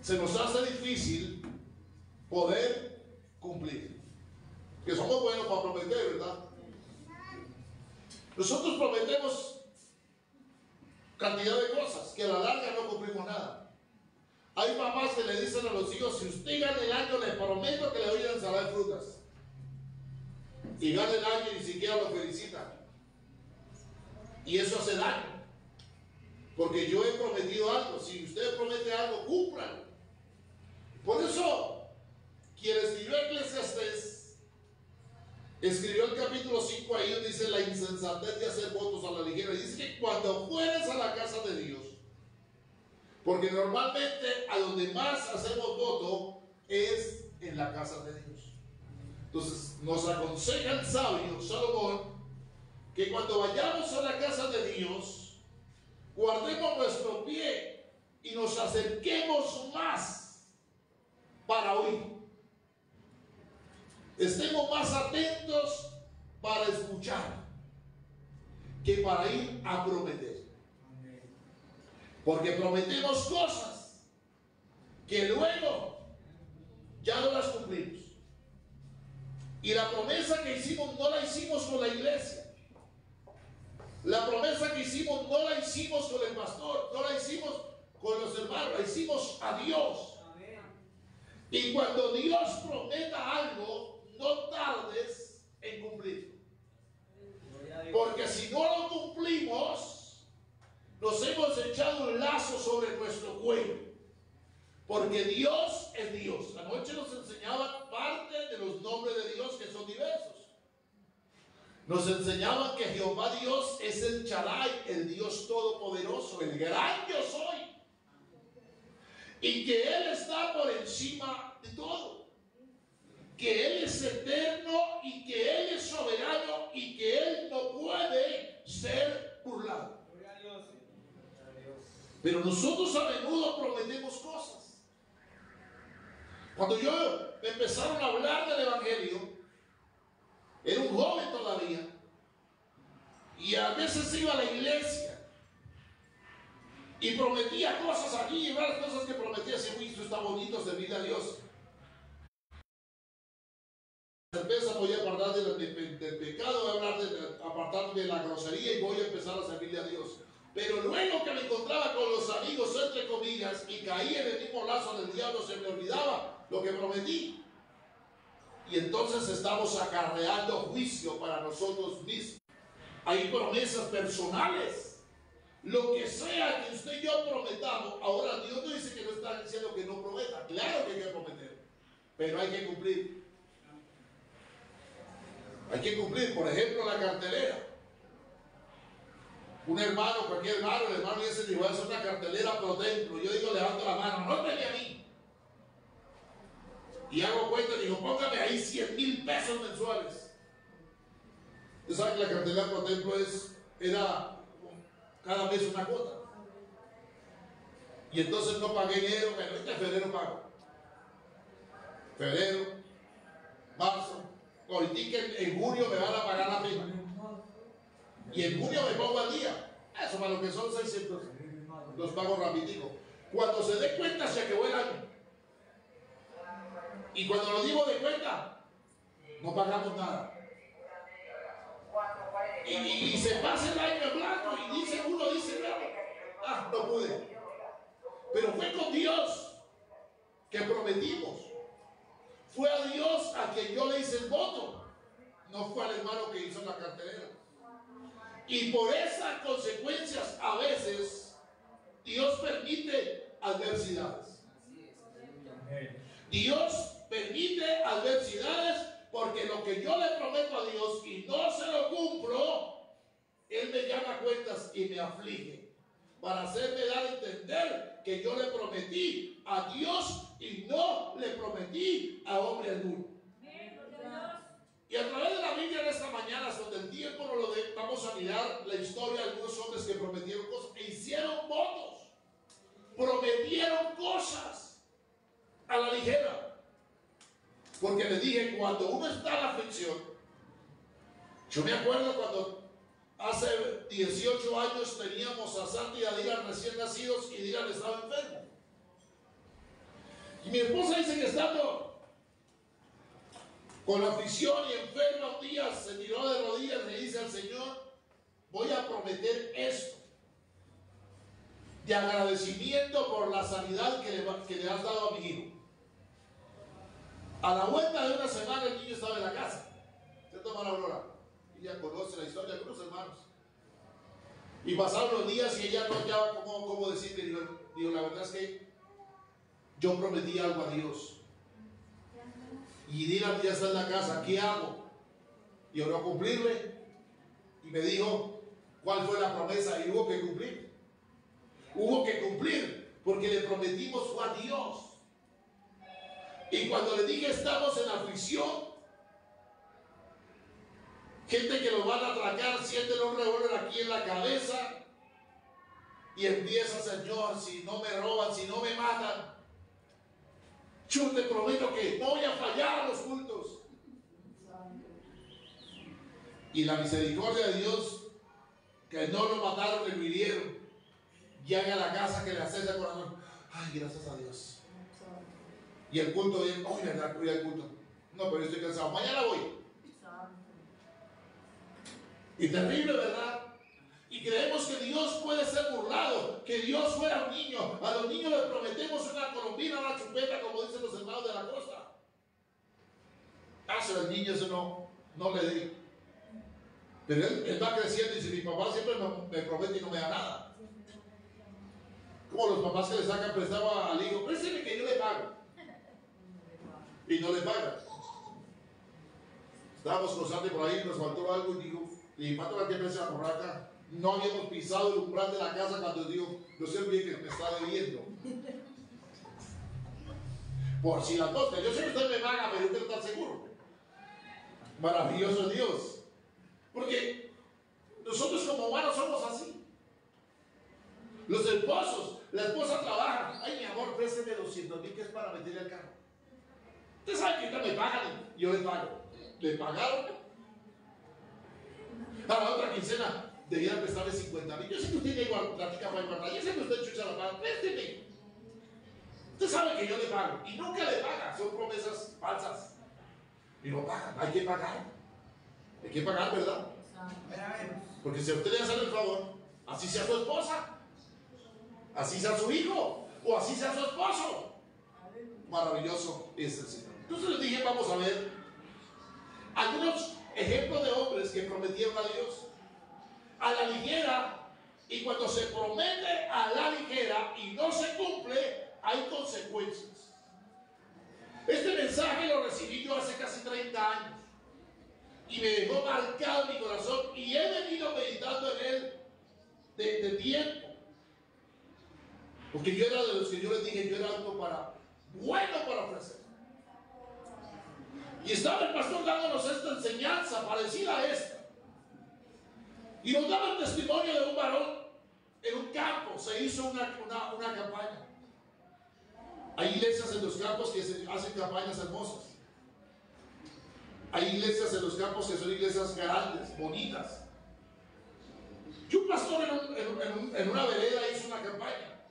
se nos hace difícil poder cumplir. Que somos buenos para prometer, ¿verdad? Nosotros prometemos cantidad de cosas que a la larga no cumplimos nada. Hay mamás que le dicen a los hijos: si usted gana el año, le prometo que le doy una ensalada de frutas. Y gana el año y ni siquiera lo felicitan. Y eso hace daño. Porque yo he prometido algo. Si usted promete algo, cúmplalo. Por eso, quien escribió Eclesiastés escribió el capítulo 5 ahí donde dice la insensatez de hacer votos a la ligera. Y dice que cuando fueres a la casa de Dios, porque normalmente a donde más hacemos voto es en la casa de Dios. Entonces nos aconseja el sabio Salomón que cuando vayamos a la casa de Dios, guardemos nuestro pie y nos acerquemos más para oír. Estemos más atentos para escuchar que para ir a prometer. Porque prometemos cosas que luego ya no las cumplimos. Y la promesa que hicimos no la hicimos con la iglesia. La promesa que hicimos no la hicimos con el pastor, no la hicimos con los hermanos, la hicimos a Dios. Y cuando Dios prometa algo, no tardes en cumplirlo. Porque si no lo cumplimos, nos hemos echado un lazo sobre nuestro cuello. Porque Dios es Dios. Anoche nos enseñaban parte de los nombres de Dios, que son diversos. Nos enseñaban que Jehová Dios es el Shaddai, el Dios todopoderoso, el gran yo soy. Y que Él está por encima de todo. Que Él es eterno y que Él es soberano y que Él no puede ser burlado. Pero nosotros a menudo prometemos cosas. Cuando yo me empezaron a hablar del Evangelio, era un joven todavía, y a veces iba a la iglesia y prometía cosas allí, y varias cosas que prometía, así: uy, esto está bonito, servirle a Dios. Cerveza, voy a apartar del pecado, voy a apartarme de la grosería y voy a empezar a servirle a Dios. Pero luego que me encontraba con los amigos, entre comillas, y caí en el mismo lazo del diablo, se me olvidaba lo que prometí. Y entonces estamos acarreando juicio para nosotros mismos. Hay promesas personales. Lo que sea que usted y yo prometamos, ahora Dios no dice que no está diciendo que no prometa. Claro que hay que prometer, pero hay que cumplir. Hay que cumplir. Por ejemplo, la cartelera. Un hermano, cualquier hermano, el hermano dice: voy a hacer una cartelera pro templo. Yo digo, levanto la mano, anóteme a mí. Y hago cuenta y digo: póngame ahí 100,000 pesos mensuales. Usted sabe que la cartelera pro templo era cada mes una cuota. Y entonces no pagué enero, pero este febrero pago. Febrero, marzo. Ahorita en junio me van a pagar la prima. Y en junio me pongo al día. Eso para lo que son 600. Los pago rapidito. Cuando se dé cuenta, se acabó el año. Y cuando lo digo de cuenta, no pagamos nada. Y se pasa el año en blanco y dice uno, no pude. Pero fue con Dios que prometimos. Fue a Dios a quien yo le hice el voto. No fue al hermano que hizo la cartelera. Y por esas consecuencias a veces Dios permite adversidades. Dios permite adversidades porque lo que yo le prometo a Dios y no se lo cumplo, Él me llama a cuentas y me aflige para hacerme dar a entender que yo le prometí a Dios y no le prometí a hombre alguno. Y a través de la Biblia en esta mañana, donde el tiempo no lo dé, vamos a mirar la historia de algunos hombres que prometieron cosas e hicieron votos, prometieron cosas a la ligera. Porque le dije, cuando uno está en la aflicción, yo me acuerdo cuando hace 18 años teníamos a Santi y a Dylan recién nacidos y Dylan estaba enfermo. Y mi esposa dice que estando con la aflicción y enferma un día, se tiró de rodillas y le dice al Señor: voy a prometer esto, de agradecimiento por la sanidad que le has dado a mi hijo. A la vuelta de una semana el niño estaba en la casa, ¿cierto, hermana Aurora? Ella conoce la historia de algunos hermanos. Y pasaron los días y ella no hallaba cómo decirle. Digo, la verdad es que yo prometí algo a Dios. Y Dylan ya está en la casa, ¿qué hago? Y oró a cumplirle. Y me dijo cuál fue la promesa, y hubo que cumplir. Hubo que cumplir, porque le prometimos fue a Dios. Y cuando le dije estamos en aflicción, gente que los van a atracar, sienten un revólver aquí en la cabeza y empieza: Señor, si no me roban, si no me matan, yo te prometo que no voy a fallar a los cultos. Y la misericordia de Dios, que no lo mataron, le hirieron, llega a la casa que le hace de corazón: ay, gracias a Dios. Y el culto, hoy verdad, hoy el culto. No, pero yo estoy cansado, mañana voy. Y terrible, ¿verdad? Y creemos que Dios puede ser burlado, que Dios fuera un niño. A los niños les prometemos una colombina, una chupeta, como dicen los hermanos de la costa. Al niño eso no le di. Pero él va creciendo y dice: mi papá siempre me promete y no me da nada. Como los papás que le sacan prestado al hijo: présteme que yo le pago. Y no le pagan. Estábamos cruzando por ahí, nos faltó algo y digo: y falta que empiece a correr acá. No habíamos pisado el umbral de la casa cuando digo: no sé bien que me está debiendo. Por si las cosas, yo sé que usted me paga, pero yo quiero estar seguro. Maravilloso Dios. Porque nosotros como humanos somos así. Los esposos, la esposa trabaja: ay, mi amor, présteme 200,000 que es para meterle al carro. Usted sabe que ahorita me pagan, yo le pago. ¿Le pagaron? A la otra quincena debía prestarle 50,000. Yo sé que usted igual platica para guardar. Yo sé que usted chucha la paga. Présteme. Usted sabe que yo le pago. Y nunca le paga. Son promesas falsas. Y no pagan. Hay que pagar. Hay que pagar, ¿verdad? Porque si a usted le hacen el favor, así sea su esposa, así sea su hijo, o así sea su esposo, maravilloso es el Señor. Entonces les dije: vamos a ver algunos ejemplos de hombres que prometieron a Dios a la ligera, y cuando se promete a la ligera y no se cumple, hay consecuencias. Este mensaje lo recibí yo hace casi 30 años y me dejó marcado en mi corazón, y he venido meditando en él de tiempo, porque yo era de los que yo les dije: yo era algo bueno para ofrecer. Y estaba el pastor dándonos esta enseñanza parecida a esta. Y nos daba el testimonio de un varón en un campo. Se hizo una campaña. Hay iglesias en los campos que se hacen campañas hermosas. Hay iglesias en los campos que son iglesias grandes, bonitas. Y un pastor en una vereda hizo una campaña.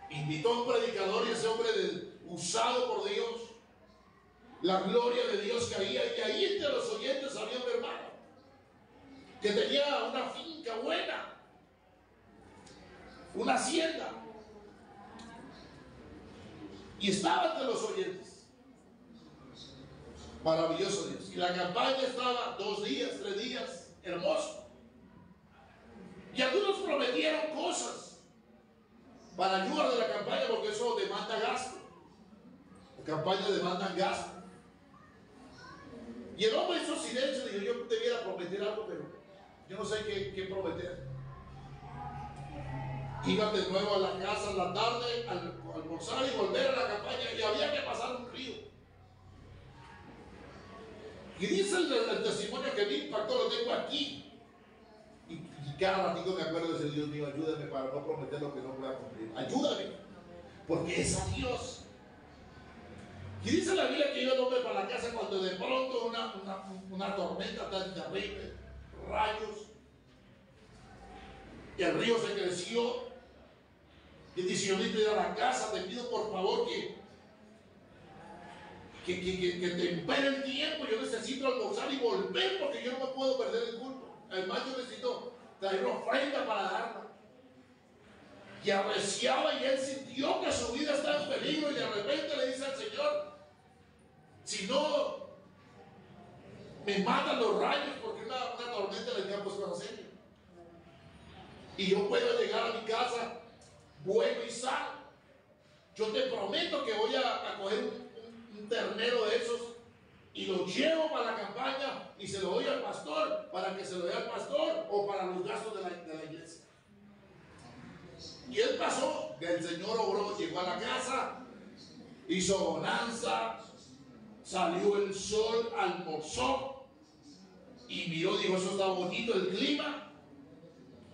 Invitó a un predicador, y ese hombre usado por Dios, la gloria de Dios caía, y ahí entre los oyentes había un hermano que tenía una finca buena, una hacienda, y estaba entre los oyentes. Maravilloso Dios. Y la campaña estaba 2 días, 3 días, hermoso. Y algunos prometieron cosas para ayudar de la campaña, porque eso demanda gasto. La campaña demanda gasto. Y el hombre hizo silencio. Dijo: yo debiera prometer algo, pero yo no sé qué prometer. Iban de nuevo a la casa en la tarde, al almorzar y volver a la campaña, y había que pasar un río. Y dice el testimonio que me impactó, lo tengo aquí. Y cada ratito me acuerdo de ese: Dios mío, ayúdame para no prometer lo que no pueda cumplir. Ayúdame, porque es a Dios. Y dice la Biblia que iba el hombre para la casa cuando de pronto una tormenta tan terrible, rayos, y el río se creció. Y dice: yo necesito ir a la casa, te pido por favor que que tempere el tiempo. Yo necesito almorzar y volver porque yo no me puedo perder el culto. Además, yo necesito traer una ofrenda para darla. Y arreciaba y él sintió que su vida estaba en peligro y de repente le dice al Señor: si no me matan los rayos, porque una tormenta le había puesto a serio, y yo puedo llegar a mi casa bueno y sano, yo te prometo que voy a coger un ternero de esos y lo llevo para la campaña y se lo doy al pastor, para que se lo dé al pastor o para los gastos de la iglesia. Y él pasó, el Señor obró, llegó a la casa, hizo bonanza, salió el sol, almorzó y miró, dijo: eso está bonito el clima.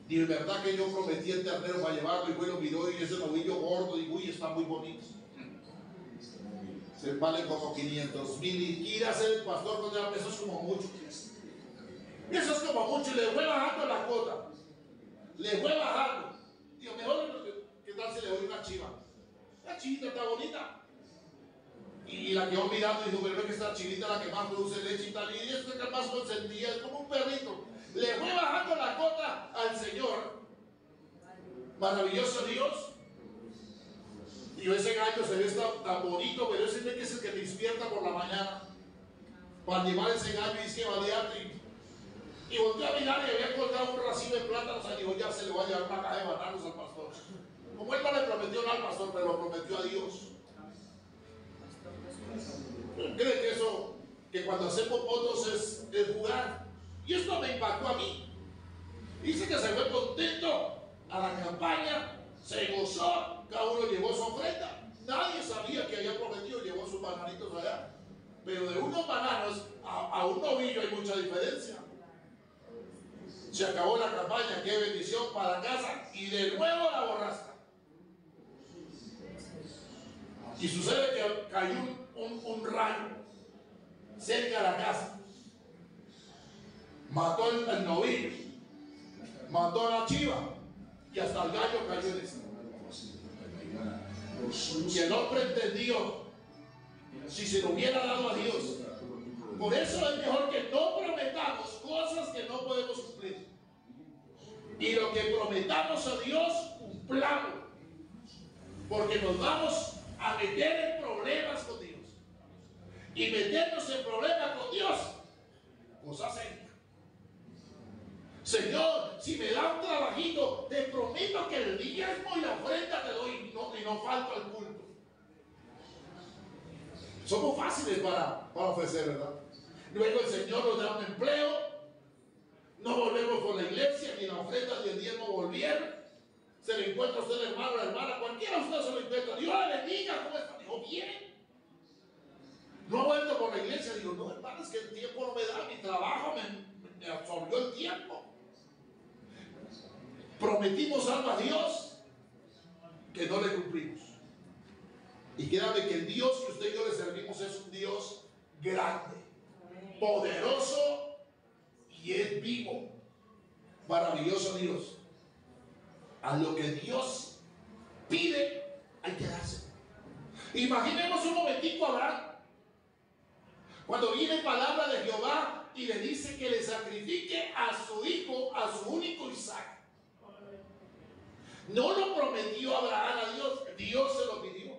Y de verdad que yo prometí el ternero para llevarlo, y bueno, miró y ese novillo gordo, y uy, está muy bonito. Se vale como 500,000 y ir a ser el pastor con ya, eso es como mucho. Eso es como mucho, y le fue bajando la cuota. Le fue bajando. Digo, mejor, ¿qué tal si le doy una chiva? La chivita está bonita. Y la quedó mirando y dijo: pero es que esta chivita la que más produce leche y tal, y esta que más consentía, es como un perrito. Le fue bajando la cota al Señor. Maravilloso Dios. Y ese gallo se ve tan bonito, pero ese es el que te despierta por la mañana para llevar ese gallo y dice: valiente. Y volvió a mirar y había colgado un racimo de plátanos. Y dijo: ya se le va a llevar una caja de bananos al pastor. Como él no le prometió nada al pastor, pero lo prometió a Dios. ¿Cree que eso, que cuando hacemos votos es jugar? Y esto me impactó a mí. Dice que se fue contento a la campaña, se gozó, cada uno llevó su ofrenda. Nadie sabía que había prometido, llevó sus bananitos allá. Pero de unos bananos a un novillo hay mucha diferencia. Se acabó la campaña, qué bendición, para casa, y de nuevo la borrasca. Y sucede que cayó un rayo cerca de la casa, mató el novillo, mató a la chiva, y hasta el gallo cayó en eso. Y el hombre entendió, si se lo hubiera dado a Dios. Por eso es mejor que no prometamos cosas que no podemos cumplir, y lo que prometamos a Dios, cumplamos, porque nos vamos a meter en problemas con Dios. Y meternos en problemas con Dios, cosa seria. Señor, si me da un trabajito, te prometo que el diezmo y la ofrenda te doy, y no falto al culto. Somos fáciles para ofrecer, ¿verdad? Luego el Señor nos da un empleo, no volvemos con la iglesia, ni la ofrenda ni el diezmo volvieron. Se le encuentra a usted el hermano, la hermana, cualquiera de ustedes se lo encuentra. Dios le bendiga, ¿cómo está? Dijo: bien. No ha vuelto por la iglesia. Digo: no, hermano, es que el tiempo no me da, mi trabajo me absorbió el tiempo. Prometimos algo a Dios que no le cumplimos. Y créame que el Dios que usted y yo le servimos es un Dios grande, poderoso, y es vivo. Maravilloso Dios. A lo que Dios pide, hay que darse. Imaginemos un momentico a Abraham, cuando viene palabra de Jehová y le dice que le sacrifique a su hijo, a su único Isaac. No lo prometió Abraham a Dios, Dios se lo pidió.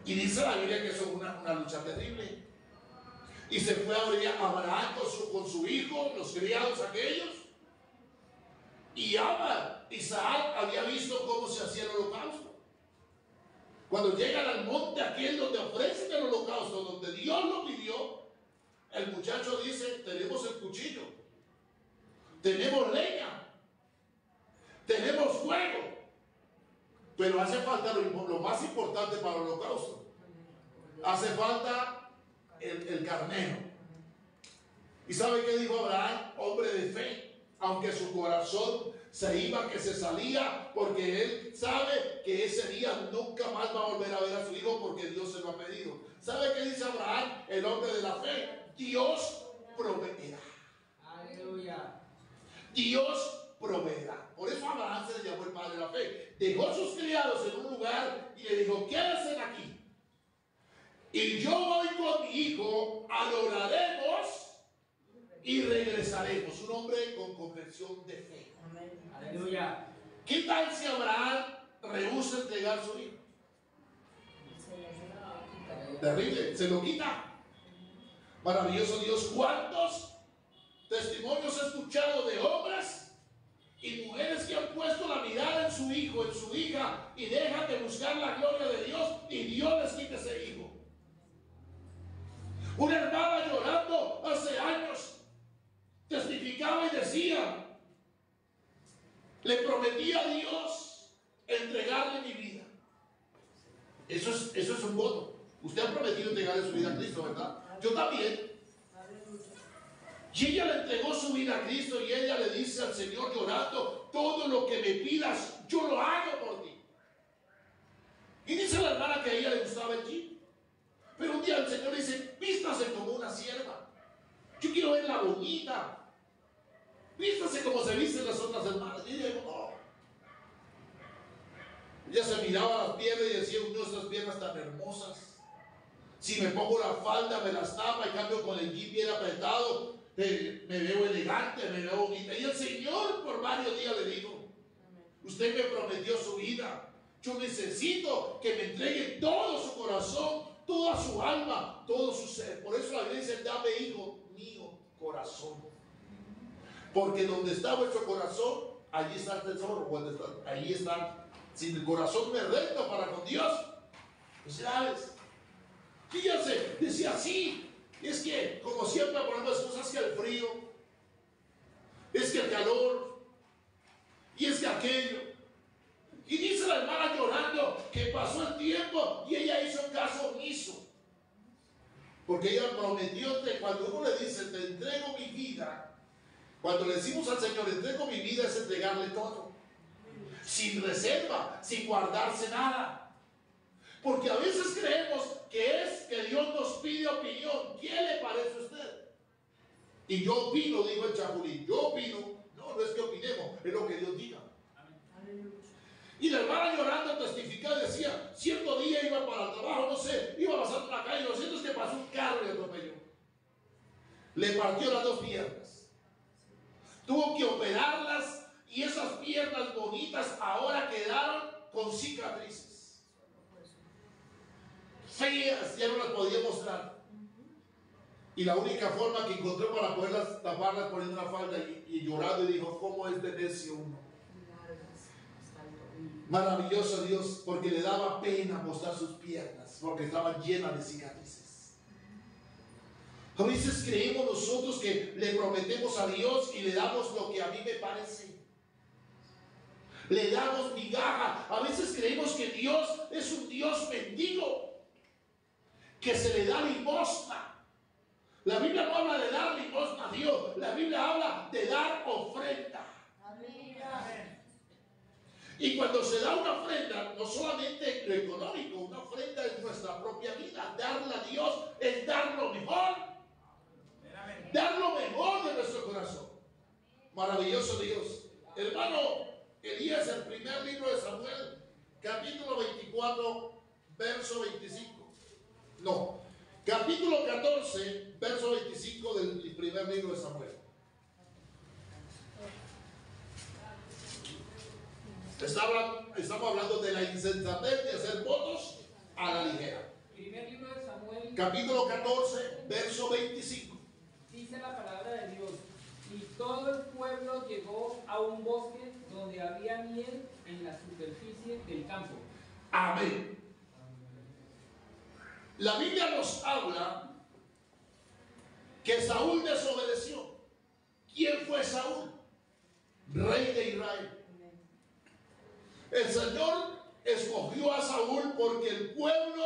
Y dice la Biblia que eso es una lucha terrible. Y se fue a Abraham con su hijo, los criados aquellos. Y Isaac había visto cómo se hacía el holocausto. Cuando llegan al monte aquel donde ofrecen el holocausto, donde Dios lo pidió, el muchacho dice: tenemos el cuchillo, tenemos leña, tenemos fuego, pero hace falta lo más importante para el holocausto. Hace falta el carnero. ¿Y sabe qué dijo Abraham? Hombre de fe. Aunque su corazón se iba, que se salía, porque él sabe que ese día nunca más va a volver a ver a su hijo, porque Dios se lo ha pedido. ¿Sabe qué dice Abraham, el hombre de la fe? Dios proveerá. Aleluya. Dios proveerá. Por eso Abraham se le llamó el padre de la fe. Dejó sus criados en un lugar y le dijo: ¿qué hacen aquí? y yo voy con mi hijo, adoraremos y regresaremos. Un hombre con confesión de fe. Aleluya. ¿Qué tal si Abraham rehúsa entregar su hijo? Terrible, se lo quita. Maravilloso Dios. ¿Cuántos testimonios he escuchado de hombres y mujeres que han puesto la mirada en su hijo, en su hija, y dejan de buscar la gloria de Dios y Dios les quita ese hijo? Una hermana llorando hace años testificaba y decía: le prometí a Dios entregarle mi vida. Eso es un voto. Usted ha prometido entregarle su vida a Cristo, ¿verdad? Yo también. Y ella le entregó su vida a Cristo y ella le dice al Señor llorando: todo lo que me pidas, yo lo hago por ti. Y dice la hermana que a ella le gustaba el jeep. Pero un día el Señor dice: vístase como una sierva. Yo quiero verla bonita. Vístase como se visten las otras hermanas. Y ella dijo: no. Ella se miraba las piernas y decía: nuestras piernas tan hermosas. Si me pongo la falda me las tapa, y cambio con el jeep bien apretado, me veo elegante, me veo bonita. Y el Señor por varios días le dijo: usted me prometió su vida. Yo necesito que me entregue todo su corazón, toda su alma, todo su ser. Por eso la Biblia dice: dame, hijo mío, corazón. Porque donde está vuestro corazón, allí está el tesoro. Allí está. Si el corazón me recto para con Dios, pues sabes. Fíjense, decía así. Es que, como siempre ponemos excusas, que el frío, es que el calor, y es que aquello. Y dice la hermana llorando que pasó el tiempo y ella hizo un caso omiso. Porque ella prometió que cuando uno le dice: te entrego mi vida, cuando le decimos al Señor: entrego mi vida, es entregarle todo, sin reserva, sin guardarse nada. Porque a veces creemos que es que Dios nos pide opinión. ¿Qué le parece a usted? Y yo opino, dijo el Chapulín. Yo opino. No es que opinemos, es lo que Dios diga. Y la hermana llorando testificaba y decía: cierto día iba para el trabajo, no sé, iba pasando la calle, lo cierto es que pasó un carro y le atropelló. Le partió las dos piernas. Tuvo que operarlas y esas piernas bonitas ahora quedaron con cicatrices. Feas, ya no las podía mostrar. Y la única forma que encontró para poderlas taparlas poniendo una falda y llorando, y dijo: ¿cómo es de necio uno? Maravilloso Dios, porque le daba pena mostrar sus piernas, porque estaban llenas de cicatrices. A veces creemos nosotros que le prometemos a Dios y le damos lo que a mí me parece. Le damos migaja. A veces creemos que Dios es un Dios mendigo, que se le da limosna. La Biblia no habla de dar limosna a Dios. La Biblia habla de dar ofrenda. Amén. Y cuando se da una ofrenda, no solamente lo económico, una ofrenda es nuestra propia vida. Darle a Dios es dar lo mejor. Dar lo mejor de nuestro corazón. Maravilloso Dios. Hermano Elías, el primer libro de Samuel, capítulo 24, verso 25. No, capítulo 14, verso 25 del primer libro de Samuel. Estamos hablando de la insensatez de hacer votos a la ligera. Primer libro de Samuel, capítulo 14, verso 25. Dice la palabra de Dios: y todo el pueblo llegó a un bosque donde había miel en la superficie del campo. Amén. La Biblia nos habla que Saúl desobedeció. ¿Quién fue Saúl? Rey de Israel. El Señor escogió a Saúl porque el pueblo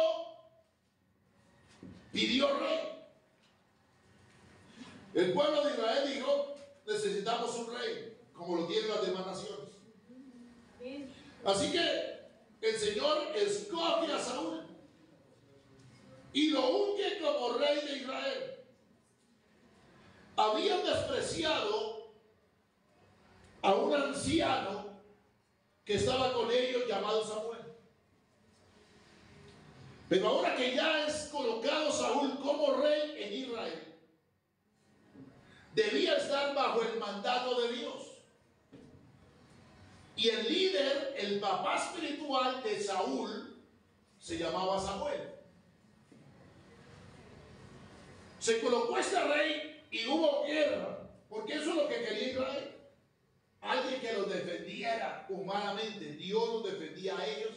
pidió rey. El pueblo de Israel dijo: necesitamos un rey, como lo tienen las demás naciones. Así que el Señor escoge a Saúl y lo unge como rey de Israel. Habían despreciado a un anciano que estaba con ellos llamado Samuel. Pero ahora que ya es colocado Saúl como rey en Israel, debía estar bajo el mandato de Dios. Y el líder, el papá espiritual de Saúl, se llamaba Samuel. Se colocó este rey y hubo guerra, porque eso es lo que quería Israel. Alguien que los defendiera humanamente. Dios los defendía a ellos.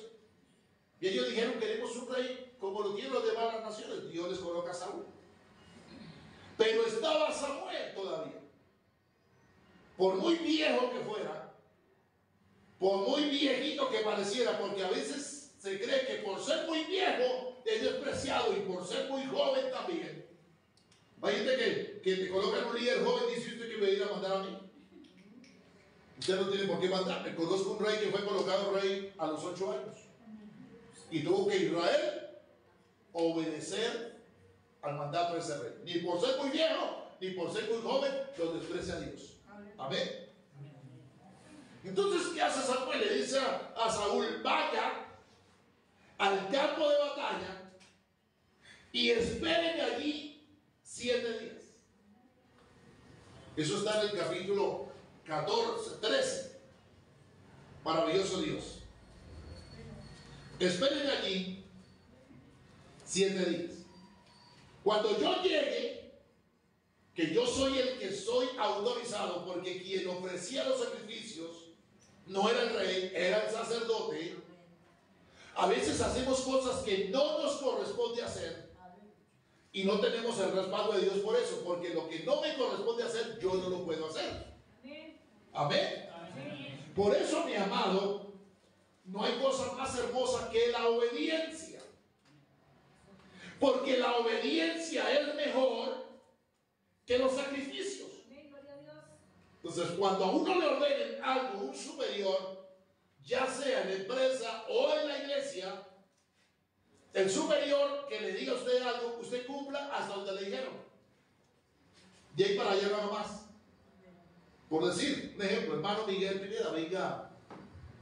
Y ellos dijeron: queremos un rey como lo quieren los demás las naciones. Dios les coloca a Saúl. Pero estaba Samuel todavía. Por muy viejo que fuera, por muy viejito que pareciera, porque a veces se cree que por ser muy viejo es despreciado, y por ser muy joven también. Hay gente que te colocan un líder joven y dice: usted que me viene a mandar a mí. Usted no tiene por qué mandarme. Conozco un rey que fue colocado rey a los 8 años. Y tuvo que Israel obedecer al mandato de ese rey. Ni por ser muy viejo, ni por ser muy joven, lo desprecia a Dios. Amén. Entonces, ¿qué hace Samuel? Le dice a Saúl: vaya al campo de batalla y espérenme allí 7 días. Eso está en el capítulo 13. Maravilloso Dios. Espérenme allí 7 días. Cuando yo llegue, que yo soy el que soy autorizado, porque quien ofrecía los sacrificios no era el rey, era el sacerdote. A veces hacemos cosas que no nos corresponde hacer y no tenemos el respaldo de Dios por eso, porque lo que no me corresponde hacer, yo no lo puedo hacer. Amén. Por eso, mi amado, no hay cosa más hermosa que la obediencia, porque la obediencia es mejor que los sacrificios. Entonces, cuando a uno le ordenen algo, un superior, ya sea en la empresa o en la iglesia, el superior que le diga a usted algo, usted cumpla hasta donde le dijeron. De ahí para allá no más. Por decir, un ejemplo, hermano Miguel Pineda, venga,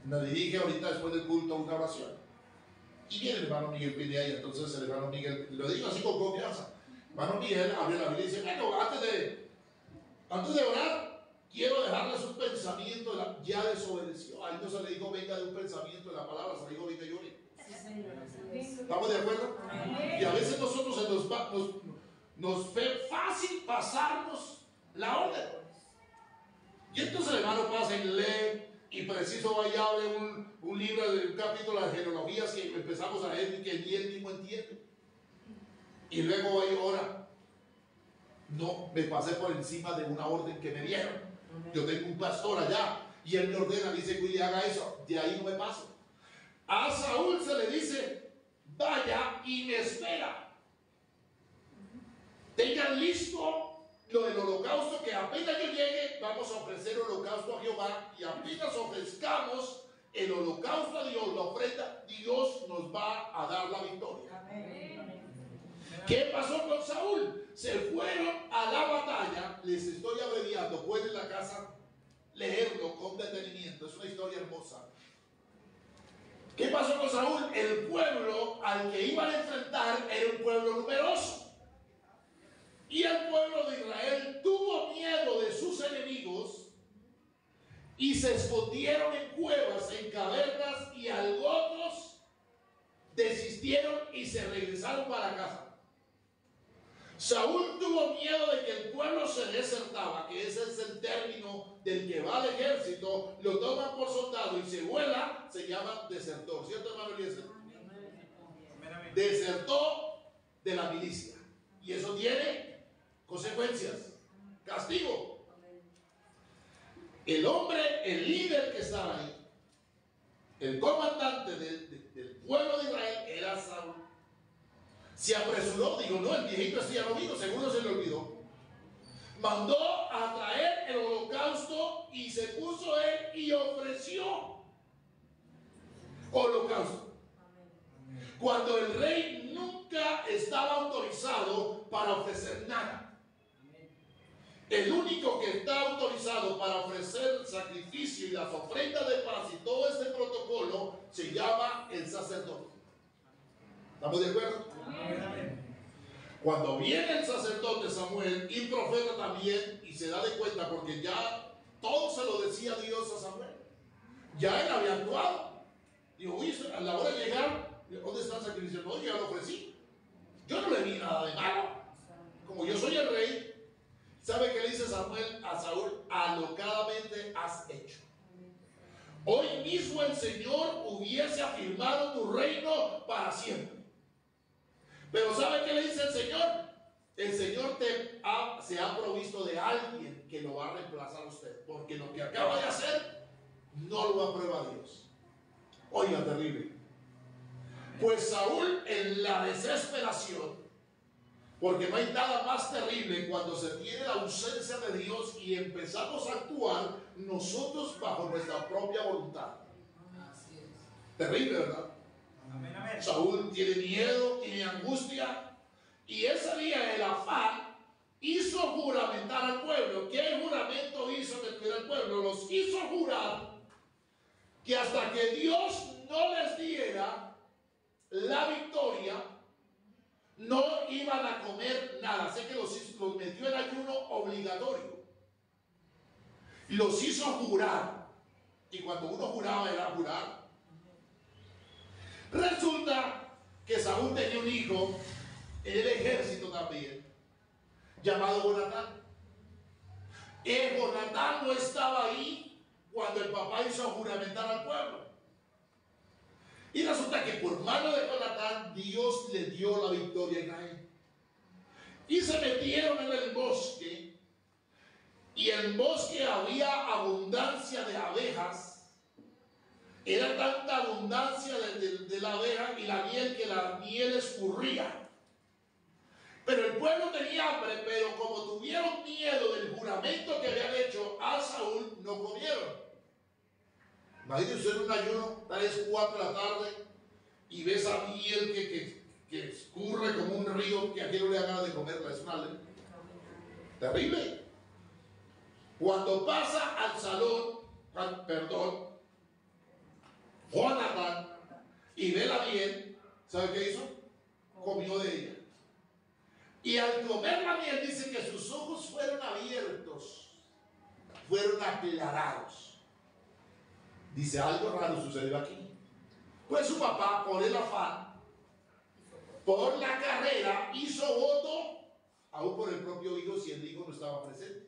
me dirige ahorita después del culto una oración. Y viene el hermano Miguel Pineda, y entonces el hermano Miguel, lo digo así con confianza, hermano Miguel abre la Biblia y dice: bueno, antes de orar, quiero dejarles un pensamiento. Ya desobedeció. A él no se le dijo venga de un pensamiento de la palabra, se le dijo venga y ore. ¿Estamos de acuerdo? Y a veces nosotros nos ve fácil pasarnos la orden. Y entonces el hermano pasa y lee, y preciso vaya abre un libro de un capítulo de genealogías que empezamos a leer y que ni él mismo entiende. Y luego va y ora. No, me pasé por encima de una orden que me dieron. Yo tengo un pastor allá y él me ordena, me dice: cuide, haga eso. De ahí no me paso. A Saúl se le dice: vaya y me espera. Tengan listo lo del holocausto, que apenas yo llegue vamos a ofrecer holocausto a Jehová, y apenas ofrezcamos el holocausto a Dios, la ofrenda, Dios nos va a dar la victoria. Amén. ¿Qué pasó con Saúl? Se fueron a la batalla. Les estoy abreviando, pueden en la casa leerlo con detenimiento, es una historia hermosa. ¿Qué pasó con Saúl? El pueblo al que iban a enfrentar era un pueblo numeroso. Y el pueblo de Israel tuvo miedo de sus enemigos y se escondieron en cuevas, en cavernas, y algunos desistieron y se regresaron para casa. Saúl tuvo miedo de que el pueblo se desertaba, que ese es el término del que va al ejército, lo toman por soldado y se vuela, se llama desertor. ¿Cierto, hermano Eliezer? Desertó de la milicia. Y eso tiene consecuencias, castigo. El hombre, el líder que estaba ahí, el comandante del pueblo de Israel era Saúl. Se apresuró, digo, no, el viejito este ya no vino, seguro se le olvidó. Mandó a traer el holocausto y se puso él y ofreció holocausto. Cuando el rey nunca estaba autorizado para ofrecer nada. El único que está autorizado para ofrecer el sacrificio y las ofrendas de paz y todo este protocolo se llama el sacerdote. ¿Estamos de acuerdo? Cuando viene el sacerdote Samuel y profeta también, y se da de cuenta porque ya todo se lo decía Dios a Samuel, ya él había actuado. Dijo, oye, a la hora de llegar, ¿dónde está el sacrificio? No, yo ya lo ofrecí. Yo no le vi nada de malo. Como yo soy el rey, ¿sabe qué le dice Samuel a Saúl? Alocadamente has hecho. Hoy mismo el Señor hubiese afirmado tu reino para siempre. Pero ¿sabe qué le dice el Señor? El Señor se ha provisto de alguien que lo va a reemplazar a usted. Porque lo que acaba de hacer no lo aprueba Dios. Oiga, terrible. Pues Saúl, en la desesperación, porque no hay nada más terrible cuando se tiene la ausencia de Dios y empezamos a actuar nosotros bajo nuestra propia voluntad. Terrible, ¿verdad? Amén, amén. Saúl tiene miedo, tiene angustia, y ese día el afán hizo juramentar al pueblo. ¿Qué juramento hizo que tuviera el pueblo? Los hizo jurar que hasta que Dios no les diera la victoria, no iban a comer nada. Sé que los metió en ayuno obligatorio y los hizo jurar. Y cuando uno juraba era jurar. Resulta que Saúl tenía un hijo en el ejército también, llamado Jonatán. Jonatán no estaba ahí cuando el papá hizo juramentar al pueblo. Y resulta que por mano de Jonatán Dios le dio la victoria a Israel. Y se metieron en el bosque, y en el bosque había abundancia de abejas. Era tanta abundancia de la abeja y la miel que la miel escurría. Pero el pueblo tenía hambre, pero como tuvieron miedo del juramento que habían hecho a Saúl, no comieron. Imagínense en un ayuno, 3, 4 de la tarde, y ves esa miel que escurre como un río, que a quien no le da ganas de comerla. Es una ley terrible. Cuando pasa al salón, Jonatán, y ve la miel, ¿sabe qué hizo? Comió de ella. Y al comer la miel dice que sus ojos fueron abiertos, fueron aclarados. Dice, algo raro sucedió aquí. Pues su papá, por el afán, por la carrera, hizo voto, aún por el propio hijo, si el hijo no estaba presente.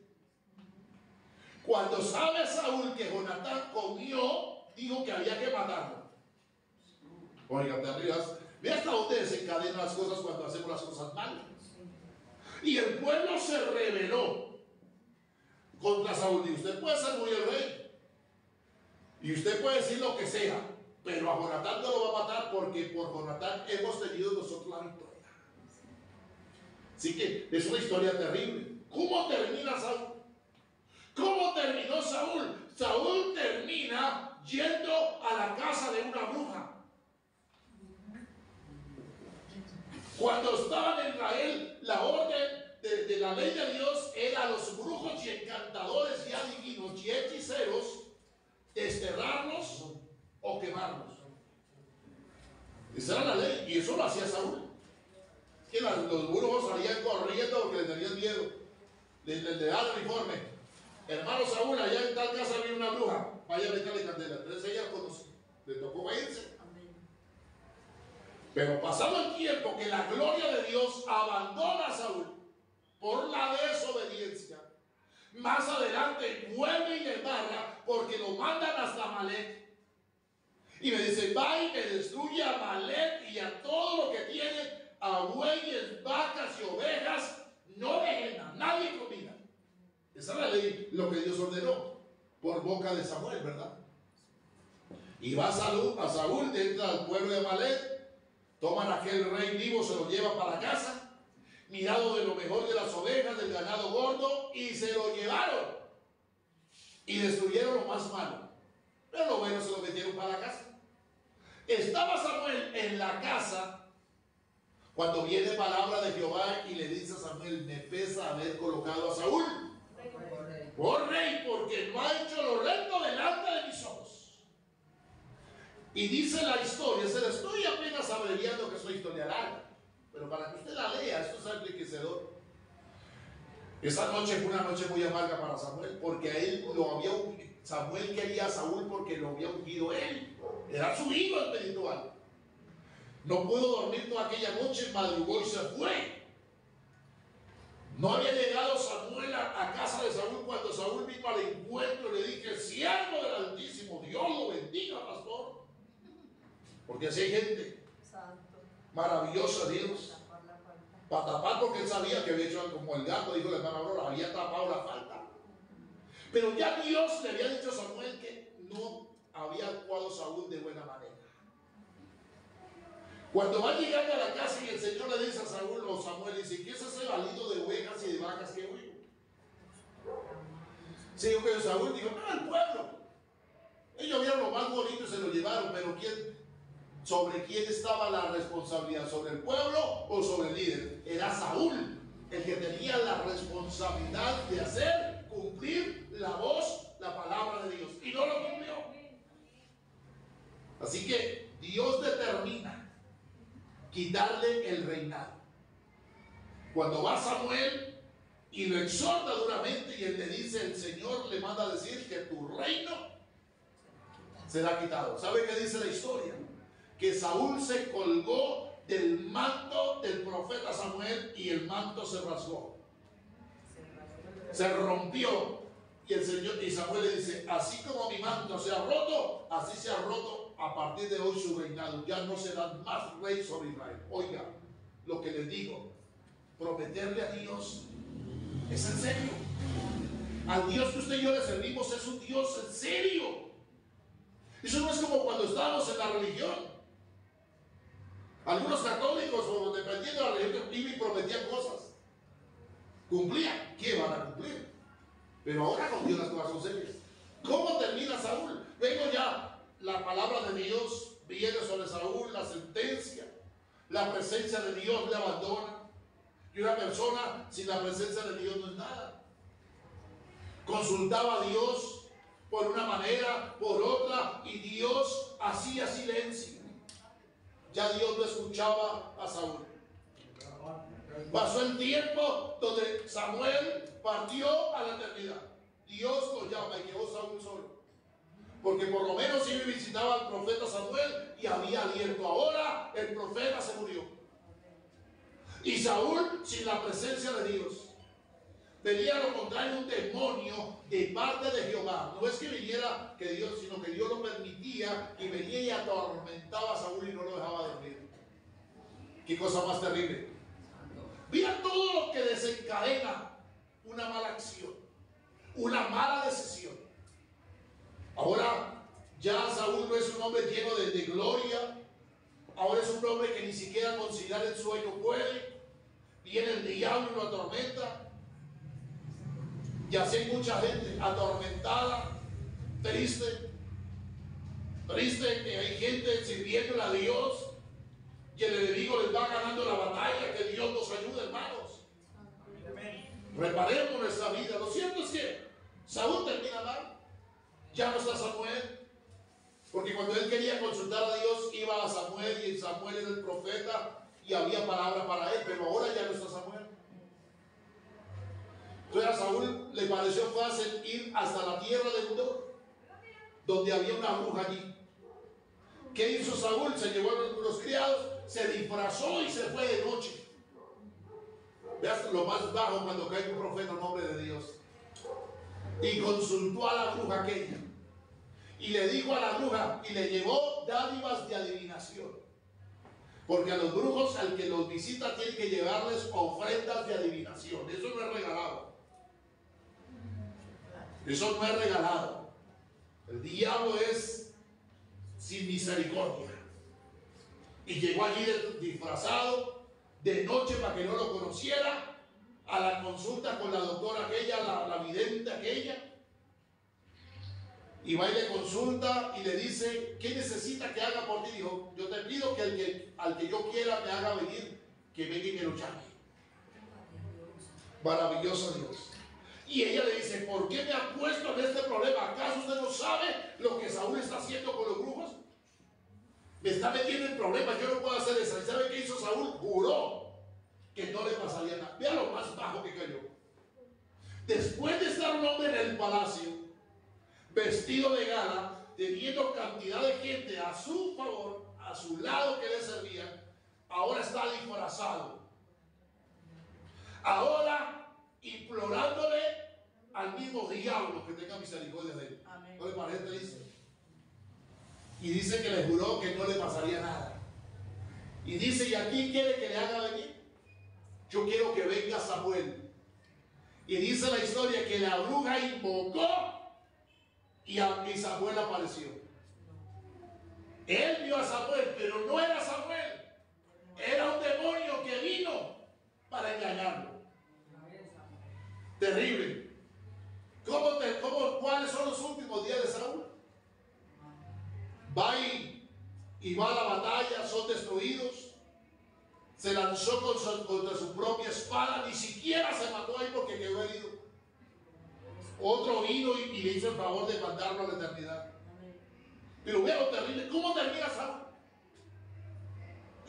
Cuando sabe Saúl que Jonatán comió, dijo que había que matarlo. Oiga, te arribas. Ve hasta dónde desencadenan las cosas cuando hacemos las cosas mal. Y el pueblo se rebeló contra Saúl. Y usted puede ser muy el rey, y usted puede decir lo que sea, pero a Jonatán no lo va a matar, porque por Jonatán hemos tenido nosotros la victoria. Así que es una historia terrible. ¿Cómo termina Saúl? ¿Cómo terminó Saúl? Saúl termina yendo a la casa de una bruja. Cuando estaban en Israel, la orden de la ley de Dios era a los brujos y encantadores y adivinos y hechiceros desterrarlos o quemarlos. Esa era la ley, y eso lo hacía Saúl. Que los brujos salían corriendo porque les tenían miedo. Le daban el informe. Hermano Saúl, allá en tal casa había una bruja, vaya a meterle candela. Entonces ella conoció, le tocó irse. Pero pasado el tiempo que la gloria de Dios abandona a Saúl por la desobediencia, más adelante vuelve y le barra porque lo mandan hasta Amalek. Y me dice, va y me destruye a Amalek y a todo lo que tiene, a bueyes, vacas y ovejas, no dejen a nadie comida. Esa es la ley, lo que Dios ordenó por boca de Samuel, ¿verdad? Y va a Saúl, entra al pueblo de Amalek, toman a aquel rey vivo, se lo llevan para casa, mirado de lo mejor de las ovejas, del ganado gordo, y se lo llevaron y destruyeron lo más malo, pero lo bueno se lo metieron para la casa. Estaba Samuel en la casa cuando viene palabra de Jehová y le dice a Samuel, me pesa haber colocado a Saúl por rey, porque no ha hecho lo recto delante de mis ojos. Y dice la historia, se la estoy apenas abreviando, que es una historia pero para que usted la lea, esto es enriquecedor. Esa noche fue una noche muy amarga para Samuel, porque a él lo había ungido. Samuel quería a Saúl porque lo había ungido él. Era su hijo espiritual. No pudo dormir toda aquella noche, madrugó y se fue. No había llegado Samuel a casa de Saúl cuando Saúl vino al encuentro y le dije: siervo del Altísimo, Dios lo bendiga, pastor. Porque así hay gente maravillosa, Dios. Para tapar, porque él sabía que había hecho como el gato, dijo la hermana Aurora, había tapado la falta. Pero ya Dios le había dicho a Samuel que no había actuado Saúl de buena manera. Cuando va llegando a la casa y el Señor le dice a Saúl, o Samuel dice: ¿qué es ese balido de ovejas y de vacas que oigo? Sí, que Saúl dijo: no, el pueblo. Ellos vieron lo más bonito y se lo llevaron, pero ¿sobre quién estaba la responsabilidad? ¿Sobre el pueblo o sobre el líder? Era Saúl el que tenía la responsabilidad de hacer cumplir la voz, la palabra de Dios, y no lo cumplió. Así que Dios determina quitarle el reinado. Cuando va Samuel y lo exhorta duramente, y él le dice, el Señor le manda a decir que tu reino será quitado. ¿Sabe qué dice la historia? Que Saúl se colgó del manto del profeta Samuel y el manto se rasgó, se rompió. Y el Señor, y Samuel le dice: así como mi manto se ha roto, así se ha roto a partir de hoy su reinado. Ya no será más rey sobre Israel. Oiga, lo que les digo, prometerle a Dios es en serio. Al Dios que usted y yo le servimos es un Dios en serio. Eso no es como cuando estábamos en la religión. Algunos católicos, o dependiendo de la religión que iban y prometían cosas, cumplían. ¿Qué van a cumplir? Pero ahora con Dios las cosas son serias. ¿Cómo termina Saúl? Vengo ya, la palabra de Dios viene sobre Saúl, la sentencia, la presencia de Dios le abandona. Y una persona sin la presencia de Dios no es nada. Consultaba a Dios por una manera, por otra, y Dios hacía silencio. Ya Dios no escuchaba a Saúl. Pasó el tiempo donde Samuel partió a la eternidad. Dios lo llama y quedó Saúl solo. Porque por lo menos iba y visitaba al profeta Samuel y había aliento. Ahora el profeta se murió. Y Saúl sin la presencia de Dios. Venía a lo contrario un demonio de parte de Jehová. No es que viniera que Dios, sino que Dios lo permitía, y venía y atormentaba a Saúl y no lo dejaba dormir. Qué cosa más terrible. Mira todo lo que desencadena una mala acción, una mala decisión. Ahora ya Saúl no es un hombre lleno de gloria. Ahora es un hombre que ni siquiera conciliar el sueño puede. Viene el diablo y lo atormenta. Y así hay mucha gente atormentada, triste, que hay gente sirviéndole a Dios y el enemigo les va ganando la batalla. Que Dios nos ayude, hermanos. Reparemos nuestra vida. Lo cierto es que Saúl termina mal. Ya no está Samuel. Porque cuando él quería consultar a Dios, iba a Samuel, y Samuel era el profeta y había palabra para él. Pero ahora ya no está Samuel. Entonces a Saúl le pareció fácil ir hasta la tierra de Endor, donde había una bruja allí. ¿Qué hizo Saúl? Se llevó a los criados, se disfrazó y se fue de noche. Veas lo más bajo cuando cae un profeta en nombre de Dios. Y consultó a la bruja aquella. Y le dijo a la bruja, y le llevó dádivas de adivinación. Porque a los brujos, al que los visita, tiene que llevarles ofrendas de adivinación. Eso no es regalado. Eso no es regalado. El diablo es sin misericordia. Y llegó allí disfrazado de noche para que no lo conociera, a la consulta con la doctora aquella, la vidente aquella. Y va y le consulta y le dice: ¿qué necesita que haga por ti? Dijo: yo te pido que al que yo quiera me haga venir, que venga y me lo llame. Maravilloso Dios. Y ella le dice: ¿por qué me ha puesto en este problema? ¿Acaso usted no sabe lo que Saúl está haciendo con los brujos? Me está metiendo en problemas, yo no puedo hacer eso. ¿Y sabe qué hizo Saúl? Juró no le pasaría nada. Vea lo más bajo que cayó. Después de estar un hombre en el palacio, vestido de gala, teniendo cantidad de gente a su favor, a su lado que le servían, ahora está disfrazado. Ahora implorándole al mismo diablo que tenga misericordia de él. Amén. ¿No le parece? Dice. Y dice que le juró que no le pasaría nada. Y dice, ¿y a quién quiere que le haga venir? Yo quiero que venga Samuel. Y dice la historia que la bruja invocó y Samuel apareció. Él vio a Samuel, pero no era Samuel. Era un demonio que vino para engañarlo. Terrible. ¿Cuáles son los últimos días de Saúl? Va y va a la batalla, son destruidos. Se lanzó contra su propia espada, ni siquiera se mató ahí porque quedó herido. Otro vino y le hizo el favor de mandarlo a la eternidad. Pero vea lo terrible. ¿Cómo termina Saúl?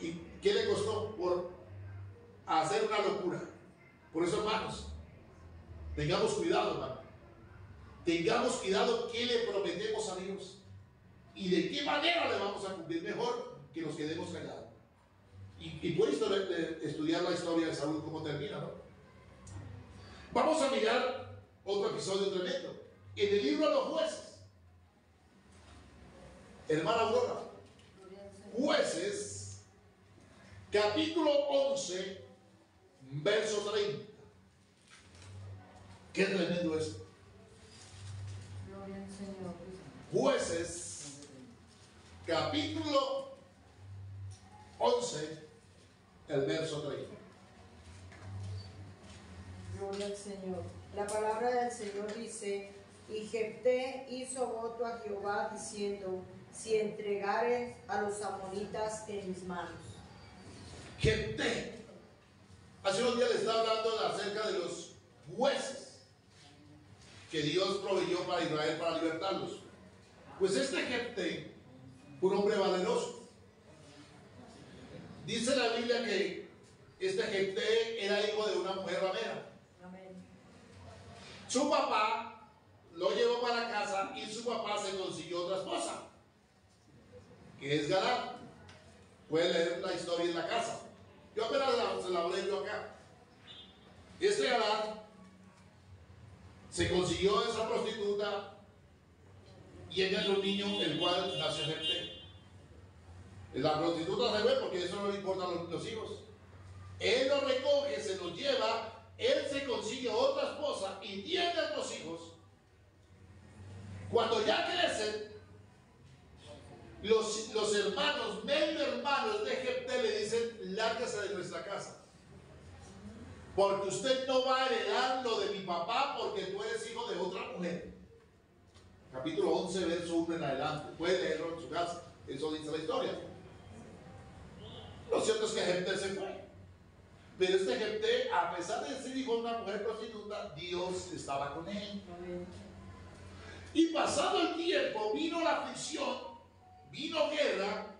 ¿Y qué le costó? Por hacer una locura. Por eso, hermanos, tengamos cuidado, hermano. Tengamos cuidado qué le prometemos a Dios y de qué manera le vamos a cumplir. Mejor que nos quedemos callados. Y puedes estudiar la historia de Saúl, cómo termina, ¿no? Vamos a mirar otro episodio tremendo. En el libro de los Jueces, hermana Aurora, Jueces, capítulo 11, verso 30. Qué tremendo es. Gloria al Señor. Jueces, capítulo 11, el verso 30. Gloria al Señor. La palabra del Señor dice: y Jefté hizo voto a Jehová diciendo: si entregares a los amonitas en mis manos. Jefté, hace unos días le estaba hablando acerca de los jueces que Dios proveyó para Israel para libertarlos. Pues este Jefté, un hombre valeroso. Dice la Biblia que este Jefté era hijo de una mujer ramera. Amén. Su papá lo llevó para casa y su papá se consiguió otra esposa, que es Galad. Puede leer la historia en la casa. Yo apenas se la hablé yo acá. Este Galad se consiguió a esa prostituta y ella es un niño el cual nació Jefté. La prostituta se ve porque eso no le importa a los hijos. Él lo recoge, se los lleva, él se consigue otra esposa y tiene otros hijos. Cuando ya crecen, los hermanos, medio hermanos de Jefté le dicen: lárguese de nuestra casa, porque usted no va a heredar lo de mi papá, porque tú eres hijo de otra mujer. Capítulo 11, verso 1 en adelante. Puede leerlo en su casa. Eso dice la historia. Lo cierto es que Jefté se fue. Pero este Jefté, a pesar de ser hijo de una mujer prostituta, Dios estaba con él. Y pasado el tiempo, vino la aflicción, vino guerra,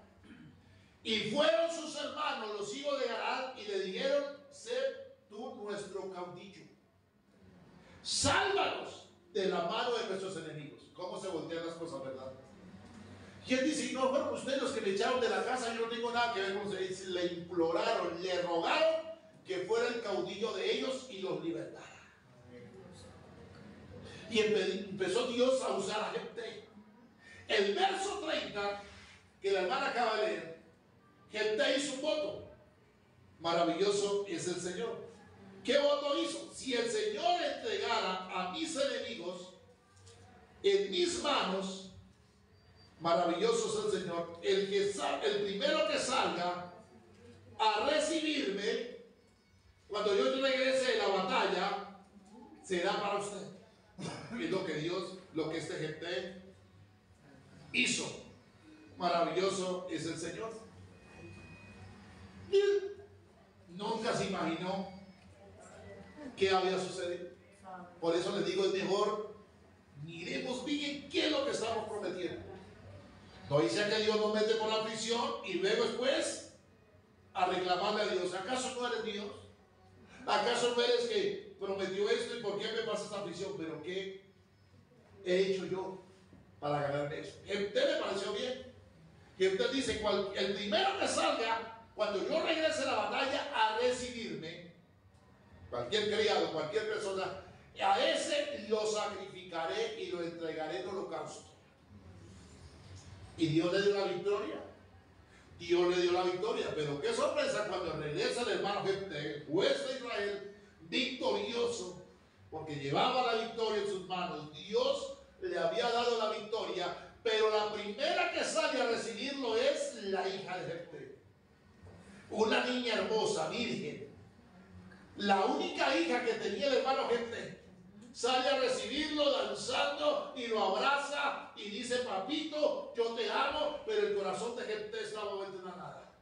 y fueron sus hermanos, los hijos de Galad, y le dijeron: sé tú nuestro caudillo, sálvanos de la mano de nuestros enemigos. ¿Cómo se voltean las cosas, verdad? Y él dice: no, bueno, ustedes los que me echaron de la casa, yo no tengo nada que ver con ustedes. Le imploraron, le rogaron que fuera el caudillo de ellos y los libertara. Y empezó Dios a usar a Jefté. El verso 30, que la hermana acaba de leer, Jefté hizo un voto. Maravilloso es el Señor. ¿Qué voto hizo? Si el Señor entregara a mis enemigos en mis manos, maravilloso es el Señor. El primero que salga a recibirme cuando yo regrese de la batalla será para usted. Es lo que Dios, lo que este Jefté hizo. Maravilloso es el Señor. Y él nunca se imaginó qué había sucedido. Por eso les digo, es mejor miremos bien qué es lo que estamos prometiendo. No dice que Dios nos mete por la aflicción y luego después a reclamarle a Dios: ¿acaso no eres Dios? ¿Acaso no eres que prometió esto y por qué me pasa esta aflicción? Pero ¿qué he hecho yo para ganarme eso? ¿A usted le pareció bien? Y usted dice, el primero que salga, cuando yo regrese a la batalla a recibirme, cualquier criado, cualquier persona, a ese lo sacrificaré y lo entregaré en holocausto. Y Dios le dio la victoria. Dios le dio la victoria. Pero qué sorpresa cuando regresa el hermano Jefté, el juez de Israel, victorioso, porque llevaba la victoria en sus manos. Dios le había dado la victoria, pero la primera que sale a recibirlo es la hija de Jefté. Una niña hermosa, virgen. La única hija que tenía el hermano Jefté. Sale a recibirlo danzando y lo abraza y dice, papito, yo te amo, pero el corazón de Jefté estaba vuelto una nada.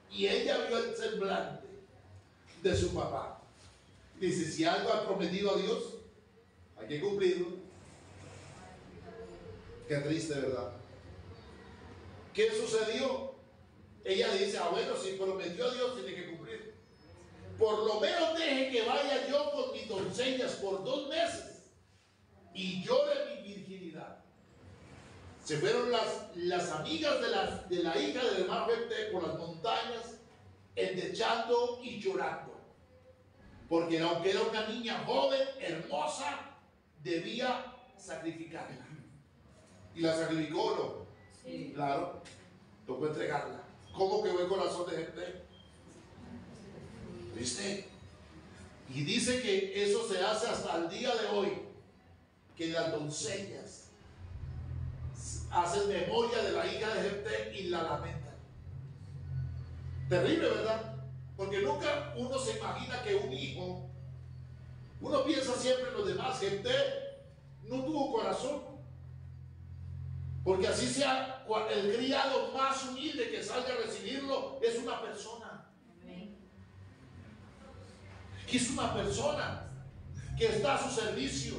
Y ella vio el semblante de su papá. Dice, si algo ha prometido a Dios, hay que cumplirlo. Qué triste, ¿verdad? ¿Qué sucedió? Ella dice, bueno, si prometió a Dios, tiene que cumplir. Por lo menos deje que vaya yo con mis doncellas por 2 meses y llore mi virginidad. Se fueron las amigas de la hija del hermano Jefté por las montañas, endechando y llorando. Porque aunque era una niña joven, hermosa, debía sacrificarla. ¿Y la sacrificó o no? Sí. Claro, tocó entregarla. ¿Cómo quedó el corazón de Jefté? ¿Viste? Y dice que eso se hace hasta el día de hoy, que las doncellas hacen memoria de la hija de Jefté y la lamentan. Terrible, ¿verdad? Porque nunca uno se imagina que un hijo, uno piensa siempre en los demás. Jefté no tuvo corazón, porque así sea el criado más humilde que salga a recibirlo, es una persona. Que es una persona que está a su servicio.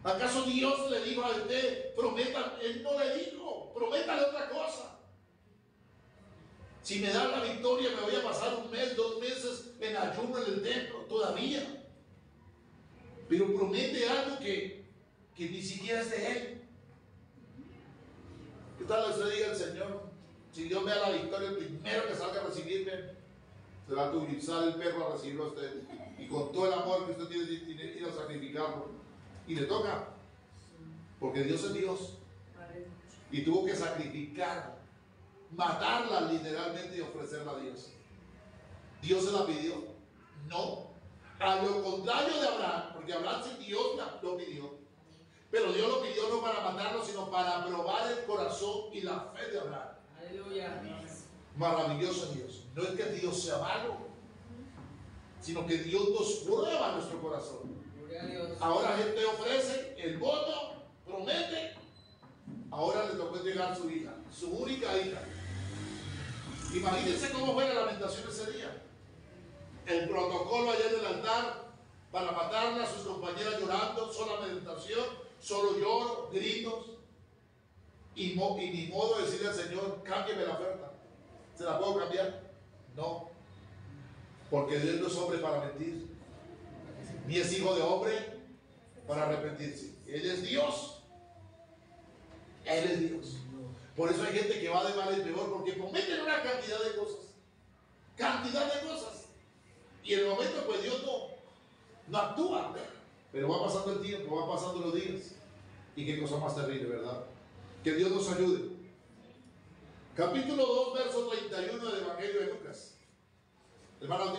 ¿Acaso Dios le dijo a usted, prometa? Él no le dijo, prométale otra cosa. Si me dan la victoria, me voy a pasar 1 mes, 2 meses en ayuno en el templo, todavía. Pero promete algo que ni siquiera es de él. ¿Qué tal usted diga al Señor? Si Dios me da la victoria, el primero que salga a recibirme, se va a utilizar el perro a recibirlo a usted, y con todo el amor que usted tiene que ir a sacrificarlo, y le toca, porque Dios es Dios, y tuvo que sacrificar, matarla literalmente y ofrecerla a Dios. Dios se la pidió, no, a lo contrario de Abraham, porque Abraham sí Dios lo pidió, pero Dios lo pidió no para matarlo, sino para probar el corazón y la fe de Abraham. Aleluya. Maravilloso Dios. No es que Dios sea malo, sino que Dios nos prueba nuestro corazón. Ahora Jefté ofrece el voto, promete. Ahora le tocó entregar su hija, su única hija. Imagínense cómo fue la lamentación ese día. El protocolo allá en el altar para matarla, sus compañeras llorando, sola meditación, solo lloro, gritos. Y ni modo de decirle al Señor, cámbiame la oferta. ¿Se la puedo cambiar? No, porque Dios no es hombre para mentir, ni es hijo de hombre para arrepentirse. Él es Dios. Él es Dios. Por eso hay gente que va de mal en peor, porque prometen una cantidad de cosas. Cantidad de cosas. Y en el momento pues Dios no actúa. Pero va pasando el tiempo, van pasando los días. Y qué cosa más terrible, ¿verdad? Que Dios nos ayude. Capítulo 2, verso 31 del Evangelio de Lucas. Hermano,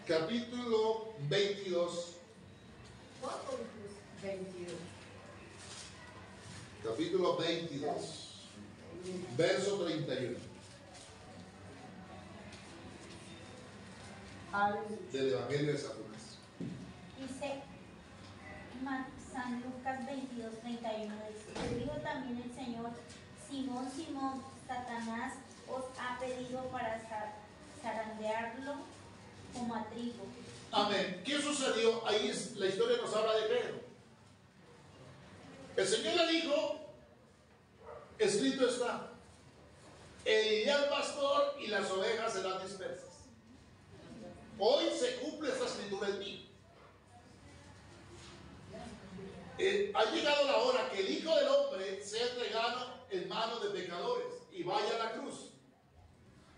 capítulo 22. Capítulo 22, verso 31. Del Evangelio de San Lucas. Dice San Lucas 22, 31. Le dijo también el Señor: Simón, Simón, Satanás os ha pedido para zarandearlo como a trigo. Amén. ¿Qué sucedió? Ahí la historia nos habla de Pedro. El Señor le dijo escrito está, herirá al pastor y las ovejas serán dispersas. Hoy se cumple esta escritura en mí. Ha llegado la hora que el Hijo del Hombre sea entregado en manos de pecadores y vaya a la cruz.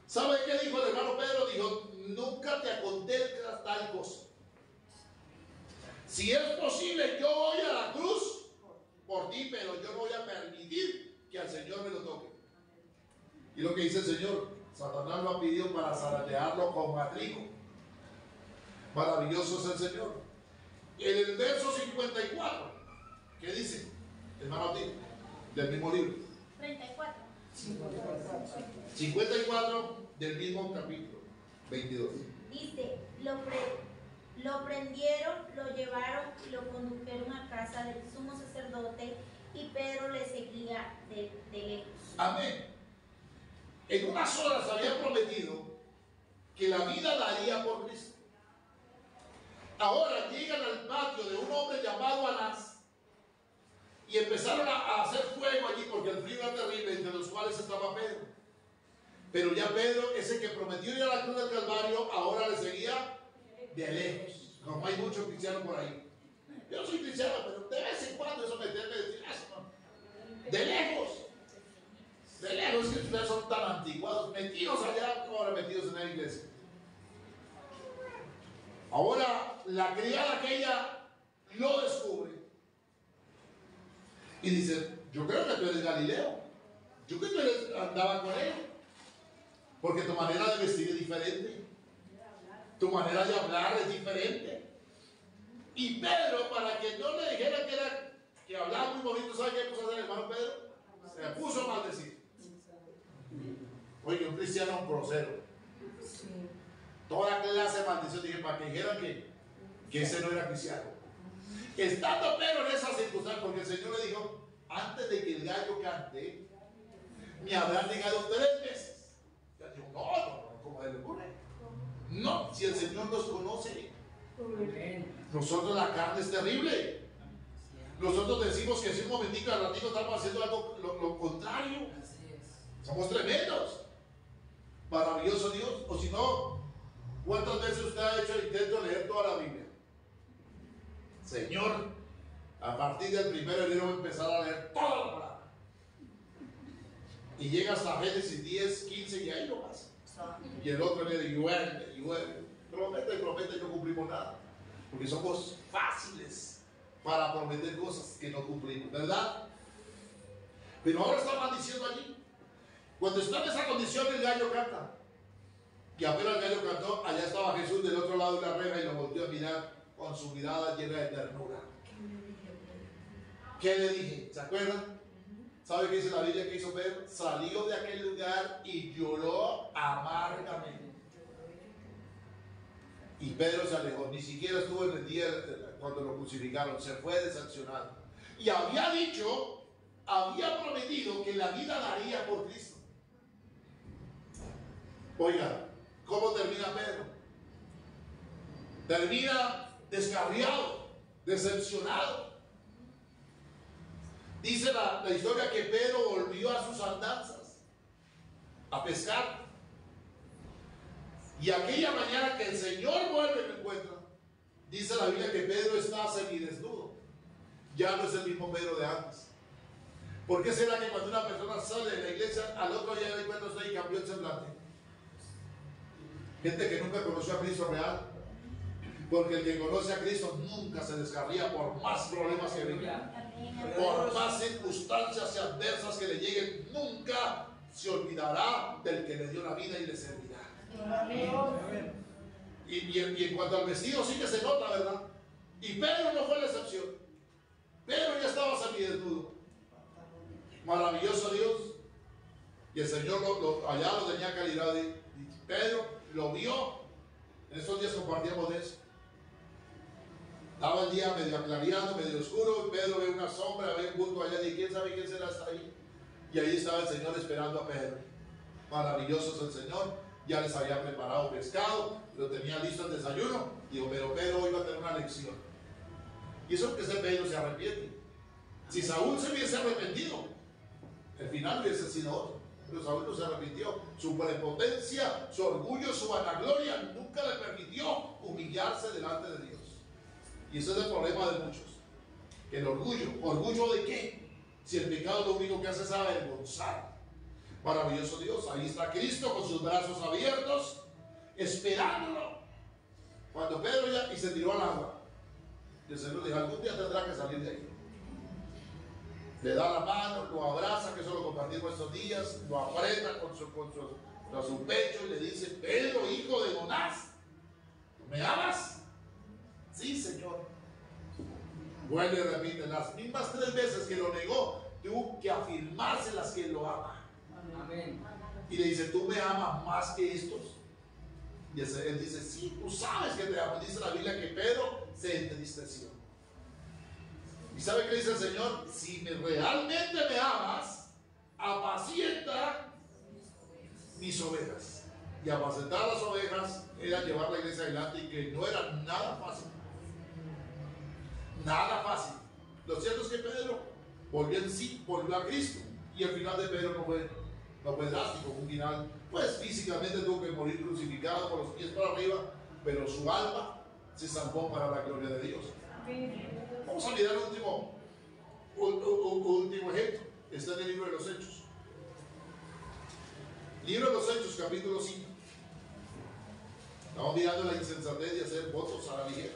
¿Sabe qué dijo el hermano Pedro? Dijo, nunca te acontezca tal cosa. Si es posible, yo voy a la cruz por ti, pero yo no voy a permitir que al Señor me lo toque. Y lo que dice el Señor, Satanás lo ha pedido para zarandearlo con matrico. Maravilloso es el Señor. En el verso 54, ¿qué dice? Hermano Tito, del mismo libro. 34. 54 del mismo capítulo, 22. Dice, lo prendieron, lo llevaron y lo condujeron a casa del sumo sacerdote y Pedro le seguía de lejos. Amén. En unas horas había prometido que la vida daría por Cristo. Ahora llegan al patio de un hombre llamado Anás y empezaron a hacer fuego allí porque el frío era terrible, entre los cuales estaba Pedro. Pero ya Pedro, ese que prometió ir a la cruz del Calvario, ahora le seguía de lejos. Como hay muchos cristianos por ahí. Yo no soy cristiano, pero de vez en cuando eso me tiene que decir eso, ¿no? De lejos. De lejos, que ustedes son tan anticuados, metidos allá, ahora metidos en la iglesia. Ahora la criada aquella lo descubre y dice, yo creo que tú eres Galileo, yo creo que tú andabas con él, porque tu manera de vestir es diferente, tu manera de hablar es diferente. Y Pedro, para que no le dijera que hablaba muy bonito, ¿sabe qué puso a hacer el hermano Pedro? Se puso a maldecir. Oye, un cristiano grosero. Toda clase de maldición, dije, para que dijeran que ese no era cristiano. Estando Pedro en esa circunstancia, porque el Señor le dijo, antes de que el gallo cante, me habrán negado 3 veces. Ya dijo, no, ¿cómo le ocurre? No, si el Señor nos conoce. Nosotros la carne es terrible. Nosotros decimos que si un momentito al ratito estamos haciendo algo lo contrario. Somos tremendos. Maravilloso Dios. O si no, ¿cuántas veces usted ha hecho el intento de leer toda la Biblia? Señor, a partir del 1 de enero voy a empezar a leer toda la palabra. Y llega hasta Génesis 10, 15 y ahí lo pasa. Y el otro le dice, promete, no cumplimos nada. Porque somos fáciles para prometer cosas que no cumplimos, ¿verdad? Pero ahora está maldiciendo allí. Cuando está en esa condición, el gallo canta. Y apenas el gallo cantó, allá estaba Jesús del otro lado de la reja y lo volvió a mirar con su mirada llena de ternura. ¿Qué le dije? ¿Se acuerdan? ¿Sabe qué dice la Biblia que hizo Pedro? Salió de aquel lugar y lloró amargamente. Y Pedro se alejó, ni siquiera estuvo en el día cuando lo crucificaron, se fue desancionado. Y había dicho, había prometido que la vida daría por Cristo. Oiga, ¿cómo termina Pedro? Termina descarriado, decepcionado. Dice la historia que Pedro volvió a sus andanzas, a pescar. Y aquella mañana que el Señor vuelve y lo encuentra, dice la Biblia que Pedro está semidesnudo. Ya no es el mismo Pedro de antes. ¿Por qué será que cuando una persona sale de la iglesia, al otro día le encuentra usted y cambió el semblante? Gente que nunca conoció a Cristo real. Porque el que conoce a Cristo nunca se descarría por más problemas que vengan, por más circunstancias adversas que le lleguen, nunca se olvidará del que le dio la vida y le servirá. Y en cuanto al vestido sí que se nota, ¿verdad? Y Pedro no fue la excepción. Pedro ya estaba semidesnudo. Maravilloso Dios. Y el Señor allá lo tenía calidad. Y Pedro lo vio. En estos días compartíamos de eso. Estaba el día medio aclareado, medio oscuro. Y Pedro ve una sombra, ve un bulto allá. Y quién sabe quién será hasta ahí. Y ahí estaba el Señor esperando a Pedro. Maravilloso es el Señor. Ya les había preparado pescado, lo tenía listo el desayuno. Digo, pero Pedro hoy va a tener una lección. Y eso que ese Pedro se arrepiente. Si Saúl se hubiese arrepentido, El final hubiese sido otro. Pero Saúl no se arrepintió. Su prepotencia, su orgullo, su vanagloria nunca le permitió humillarse delante de Dios. Y ese es el problema de muchos. El orgullo. ¿Orgullo de qué? Si el pecado lo único que hace es avergonzar. Maravilloso Dios. Ahí está Cristo con sus brazos abiertos, esperándolo. Cuando Pedro ya y se tiró al agua, y el Señor dijo: algún día tendrá que salir de ahí. Le da la mano, lo abraza, que eso lo compartimos estos días, lo aprieta con su pecho y le dice: Pedro, hijo de Jonás, ¿me amas? Sí, Señor. Vuelve y repite las mismas 3 veces que lo negó, tuvo que afirmárselas que lo ama. Amén. Y le dice: ¿tú me amas más que estos? Y él dice: sí, tú sabes que te amo. Dice la Biblia que Pedro se entristeció. ¿Y sabe qué dice el Señor? Si realmente me amas, apacienta mis ovejas. Y apacentar las ovejas era llevar la iglesia adelante, y que no era nada fácil. Nada fácil. Lo cierto es que Pedro volvió a Cristo. Y el final de Pedro no fue drástico, fue un final, pues físicamente tuvo que morir crucificado con los pies para arriba, pero su alma se salvó para la gloria de Dios. Vamos a mirar último ejemplo. Está en el libro de los Hechos. Libro de los Hechos, capítulo 5. Estamos mirando la insensatez de hacer votos a la ligera.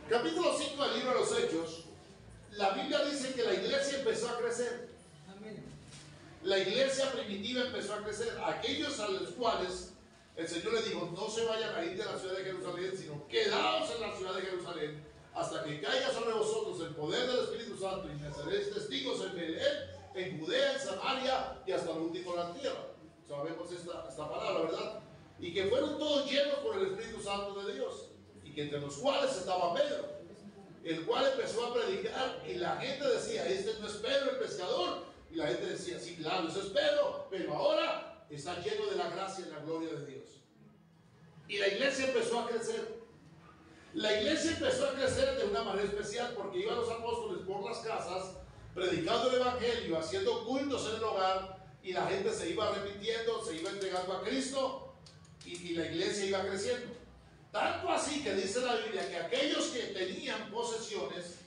Capítulo 5 del libro de los Hechos. La Biblia dice que la iglesia empezó a crecer. Amén. La iglesia primitiva empezó a crecer. Aquellos a los cuales el Señor les dijo: no se vayan a ir de la ciudad de Jerusalén, sino quedaos en la ciudad de Jerusalén hasta que caiga sobre vosotros el poder del Espíritu Santo, y me seréis testigos en Belén, en Judea, en Samaria y hasta lo último de la tierra. Sabemos esta palabra, ¿verdad? Y que fueron todos llenos por el Espíritu Santo de Dios, y que entre los cuales estaba Pedro, el cual empezó a predicar, y la gente decía: este no es Pedro el pescador. Y la gente decía: sí, claro, eso es Pedro, pero ahora está lleno de la gracia y la gloria de Dios. Y la iglesia empezó a crecer. La iglesia empezó a crecer de una manera especial, porque iban los apóstoles por las casas predicando el evangelio, haciendo cultos en el hogar, y la gente se iba arrepintiendo, se iba entregando a Cristo, y la iglesia iba creciendo. Tanto así que dice la Biblia que aquellos que tenían posesiones,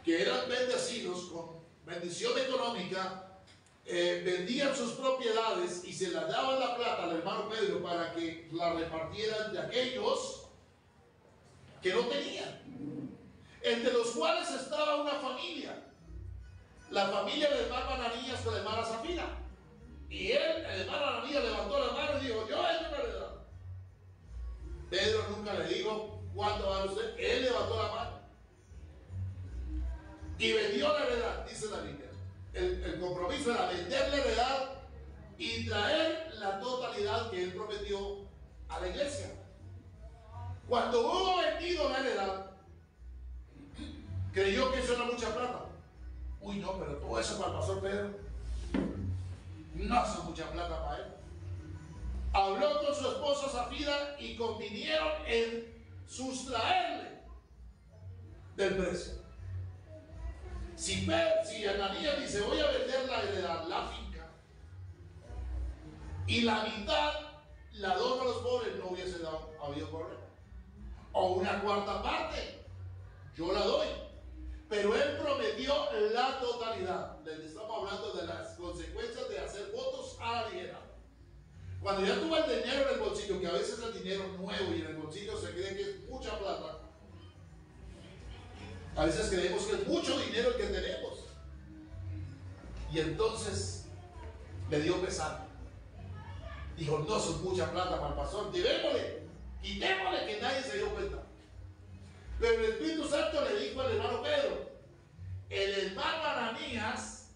que eran bendecidos con bendición económica, vendían sus propiedades y se las daban la plata al hermano Pedro para que la repartieran de aquellos que no tenían, entre los cuales estaba una familia, la familia del hermano Ananías con la hermana Zafira. Y el hermano Ananías levantó la mano y dijo: yo es una heredad. Pedro nunca le dijo: ¿cuánto vale usted? Él levantó la mano y vendió la heredad, dice la Biblia. El compromiso era vender la heredad y traer la totalidad que él prometió a la iglesia. Cuando hubo vendido la heredad, creyó que eso era mucha plata. Uy, no, pero todo eso para el pastor Pedro no es mucha plata para él. Habló con su esposa Zafira y convinieron en sustraerle del precio. Si Ananías dice: voy a vender la heredad, la finca, y la mitad la dono a los pobres, no hubiese habido problema. O una cuarta parte, yo la doy. Pero él prometió la totalidad. Les estamos hablando de las consecuencias de hacer votos a la ligera. Cuando ya tuvo el dinero en el bolsillo, que a veces el dinero nuevo y en el bolsillo se cree que es mucha plata. A veces creemos que es mucho dinero el que tenemos. Y entonces le dio pesar. Dijo: no, son mucha plata para el pastor, tirémosle, quitémosle, que nadie se dio cuenta. Pero el Espíritu Santo le dijo al hermano Pedro: el hermano Ananías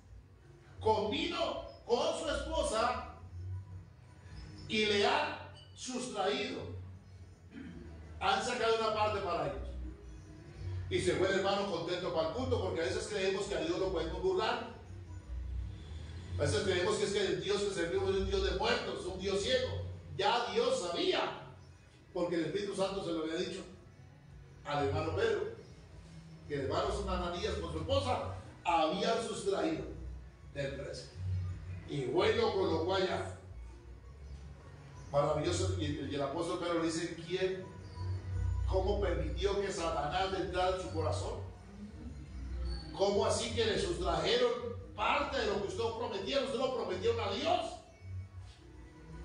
convino con su esposa y le han sustraído, han sacado una parte para ellos. Y se fue el hermano contento para el culto, porque a veces creemos que a Dios lo podemos burlar. A veces creemos que es que el Dios que servimos es un Dios de muertos, un Dios ciego. Ya Dios sabía, porque el Espíritu Santo se lo había dicho al hermano Pedro, que el hermano Ananías con su esposa habían sustraído. del 13. Y bueno, colocó allá. Maravilloso. Y el apóstol Pedro le dice: ¿cómo permitió que Satanás entrara en su corazón? ¿Cómo así que le sustrajeron parte de lo que usted prometía? Usted lo prometieron a Dios.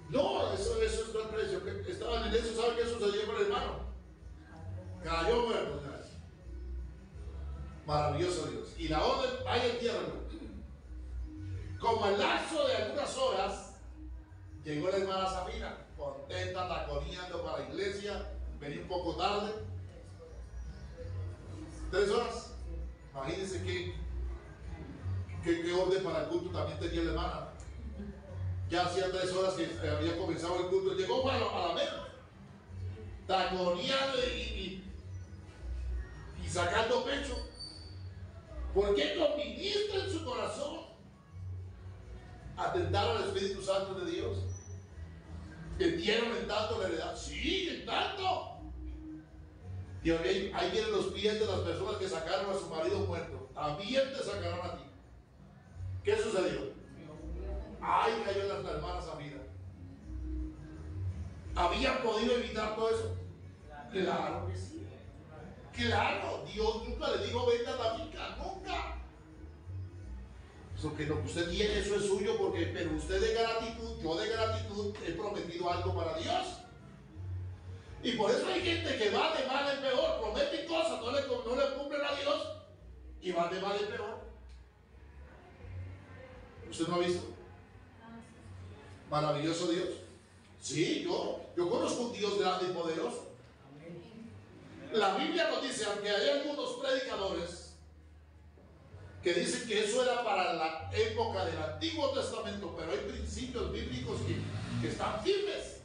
No, eso es el precio. Estaban en eso. ¿Sabe qué sucedió con el hermano? Cayó muerto. Maravilloso Dios. Y la orden, ahí entiérrenlo. Como al lapso de algunas horas, llegó la hermana Sabina, contenta, taconeando para la iglesia. Venía un poco tarde. 3 horas. Imagínense qué orden para el culto también tenía la hermana. Ya hacía 3 horas que había comenzado el culto. Llegó a la meta, taconeando y sacando pecho. ¿Por qué no ministra en su corazón atentar al Espíritu Santo de Dios? ¿Entendieron en tanto la heredad? Sí, en tanto. Y ahí vienen los pies de las personas que sacaron a su marido muerto. También te sacarán a ti. ¿Qué sucedió? Ay, cayó en las hermanas Samira. ¿Habían podido evitar todo eso? Claro que sí. Claro, Dios nunca le dijo: venda la finca, nunca. Eso que lo que usted tiene, eso es suyo, pero usted de gratitud, yo de gratitud he prometido algo para Dios. Y por eso hay gente que va de mal en peor, prometen cosas, no le cumplen a Dios y van de mal en peor. ¿Usted no ha visto? Maravilloso Dios. Sí, yo conozco un Dios grande y poderoso. La Biblia nos dice, aunque hay algunos predicadores que dicen que eso era para la época del Antiguo Testamento, pero hay principios bíblicos que están firmes.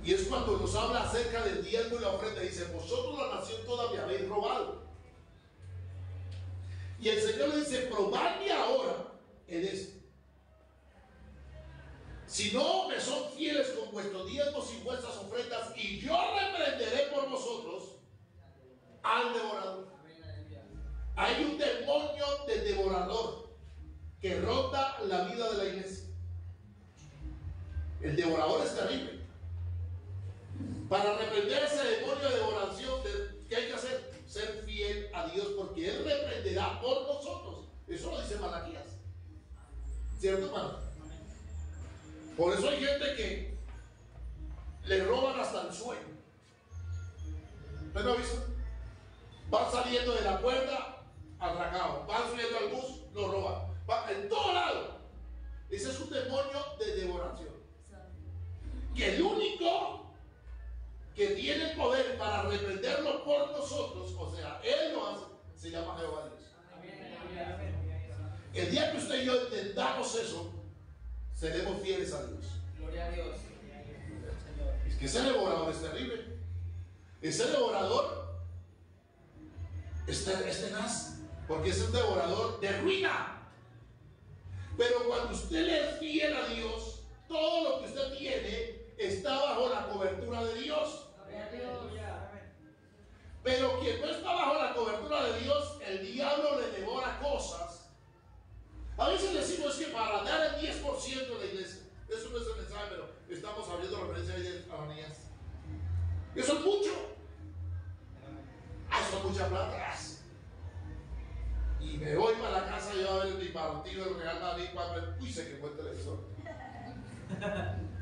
Y es cuando nos habla acerca del diezmo y la ofrenda. Dice: vosotros, la nación toda, me habéis robado. Y el Señor le dice: probadme ahora en esto. Si no me son fieles con vuestros diezmos y vuestras ofrendas, y yo reprenderé por vosotros al devorador. Hay un demonio de devorador que ronda la vida de la iglesia. El devorador es terrible. Para reprender ese demonio de devoración, ¿qué hay que hacer? Ser fiel a Dios, porque Él reprenderá por nosotros. Eso lo dice Malaquías. ¿Cierto, hermano? Por eso hay gente que le roban hasta el sueño. ¿Usted no ha visto? Van saliendo de la puerta, atracados. Van subiendo al bus, lo roban. Va en todo lado. Ese es un demonio de devoración. Que el único que tiene el poder para reprenderlo por nosotros, o sea, Él lo hace, se llama Jehová Dios. El día que usted y yo entendamos eso, seremos fieles a Dios. Gloria a Dios. Es que ese devorador es terrible. Ese devorador es tenaz, porque es un devorador de ruina. Pero cuando usted le es fiel a Dios, todo lo que usted tiene está bajo la cobertura de Dios. Pero quien no está bajo la cobertura de Dios, el diablo le devora cosas. A veces decimos que para dar el 10% de la iglesia, eso no es el mensaje, pero estamos abriendo referencia a las niñas. Eso es mucho. Eso es mucha plata. Y me voy para la casa yo a ver mi partido del Real Madrid. Uy, se quemó el televisor.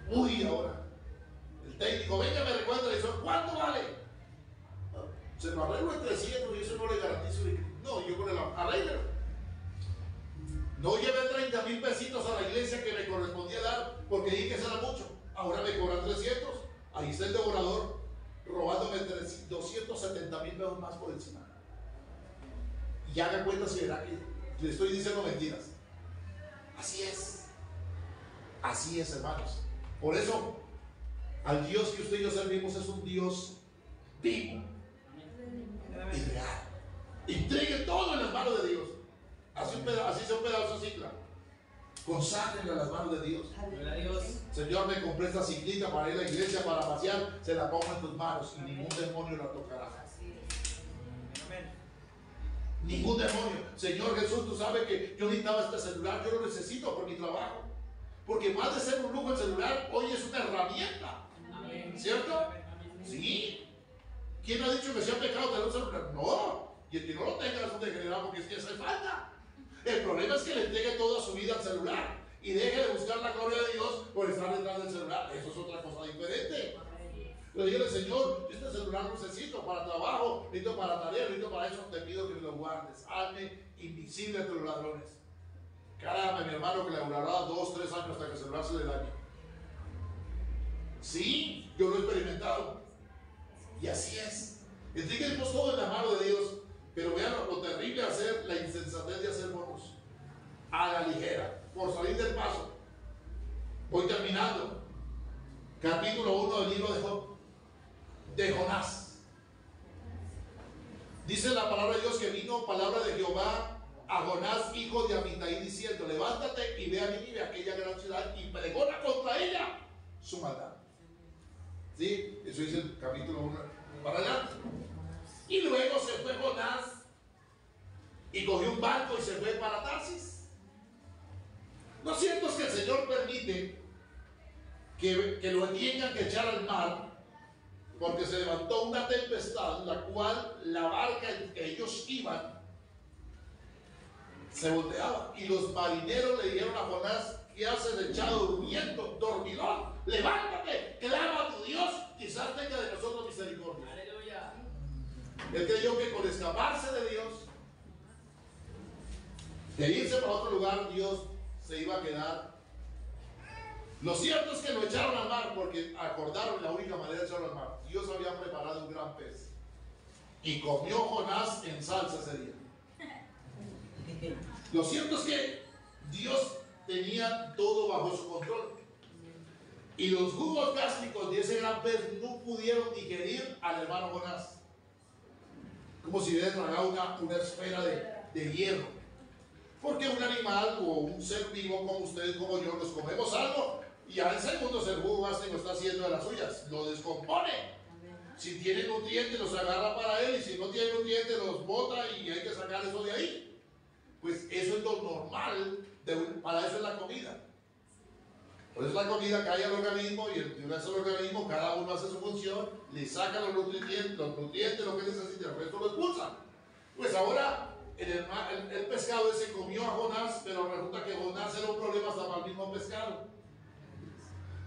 Uy, ahora. El técnico, venga, me recuerda el televisor. ¿Cuánto vale? Se lo arreglo en 300 y eso no le garantizo. No, yo con el arreglo. No llevé 30,000 pesitos a la iglesia que me correspondía dar porque dije que eso era mucho. Ahora me cobran 300. Ahí está el devorador robándome 270,000 pesos más por encima. Y haga cuenta si verá que le estoy diciendo mentiras. Así es. Así es, hermanos. Por eso, al Dios que usted y yo servimos es un Dios vivo y real. Entregue todo en las manos de Dios. Así sea un pedazo de cicla. Conságrenlo en las manos de Dios. Señor, me compré esta ciclita para ir a la iglesia, para pasear. Se la pongo en tus manos y ningún demonio la tocará. Ningún demonio. Señor Jesús, tú sabes que yo necesitaba este celular, yo lo necesito por mi trabajo. Porque más de ser un lujo el celular, hoy es una herramienta. Amén. ¿Cierto? Sí. ¿Quién ha dicho que sea pecado tener un celular? No. Y el que no lo tenga es un degenerado porque es que hace falta. El problema es que le entregue toda su vida al celular y deje de buscar la gloria de Dios por estar detrás del celular. Eso es otra cosa diferente. Pero dígale, Señor, yo este celular lo necesito para trabajo, necesito para tarea, necesito para eso, te pido que me lo guardes. Hazme invisible entre los ladrones. Caramba, mi hermano, que le durará 2, 3 años hasta que el celular se le dañe. Sí, yo lo he experimentado. Y así es. Entreguemos todo en la mano de Dios. Pero vean lo terrible de hacer, la insensatez de hacer votos. A la ligera, por salir del paso. Voy terminando. Capítulo 1 del libro de Job. De Jonás. Dice la palabra de Dios que vino palabra de Jehová a Jonás, hijo de Amitai, diciendo: levántate y ve a Nínive, aquella gran ciudad, y pregona contra ella su maldad. ¿Sí? Eso dice el capítulo 1 para allá. Y luego se fue Jonás y cogió un barco y se fue para Tarsis. Lo cierto es que el Señor permite que lo tengan que echar al mar, porque se levantó una tempestad en la cual la barca en que ellos iban se volteaba. Y los marineros le dijeron a Jonás: ¿qué haces echado durmiendo, dormilón? Levántate, clama a tu Dios, quizás tenga de nosotros misericordia. Aleluya. Él creyó que con escaparse de Dios, de irse para otro lugar, Dios se iba a quedar. Lo cierto es que lo echaron al mar, porque acordaron la única manera de echarlo al mar. Dios había preparado un gran pez y comió Jonás en salsa ese día. Lo cierto es que Dios tenía todo bajo su control, y los jugos gástricos de ese gran pez no pudieron digerir al hermano Jonás. Como si hubiera tragado una esfera de hierro. Porque un animal o un ser vivo como ustedes, como yo, nos comemos algo y al segundo el jugo gástrico está haciendo de las suyas, lo descompone. Si tiene nutrientes los agarra para él, y si no tiene nutrientes los bota y hay que sacar eso de ahí. Pues eso es lo normal, para eso es la comida. Por eso la comida cae al organismo, y de una sola organismo cada uno hace su función, le saca los nutrientes, lo que necesita, el resto lo expulsa. Pues ahora el pescado ese comió a Jonás, pero resulta que Jonás era un problema hasta para el mismo pescado,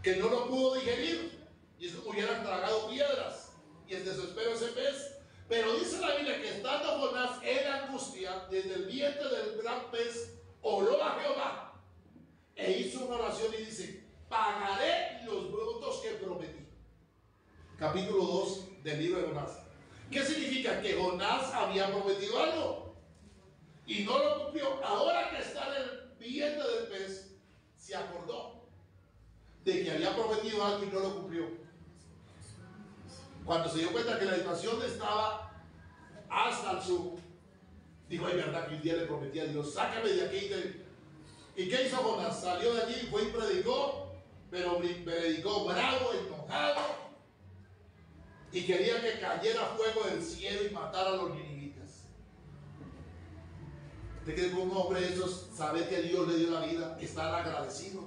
que no lo pudo digerir, y es como hubieran tragado piedras, y el desespero ese pez. Pero dice la Biblia que estando Jonás en angustia, desde el vientre del gran pez, oró a Jehová e hizo una oración y dice: pagaré los votos que prometí. Capítulo 2 del libro de Jonás. ¿Qué significa? Que Jonás había prometido algo y no lo cumplió. Ahora que está en el vientre del pez, se acordó de que había prometido algo y no lo cumplió. Cuando se dio cuenta que la situación estaba hasta el sur, dijo: es verdad que un día le prometí a Dios, sácame de aquí. ¿Y qué hizo Jonás? Salió de allí, fue y predicó, pero predicó bravo, enojado, y quería que cayera fuego del cielo y matara a los ninivitas. ¿Usted cree que un hombre de esos, saber que Dios le dio la vida, estar agradecido?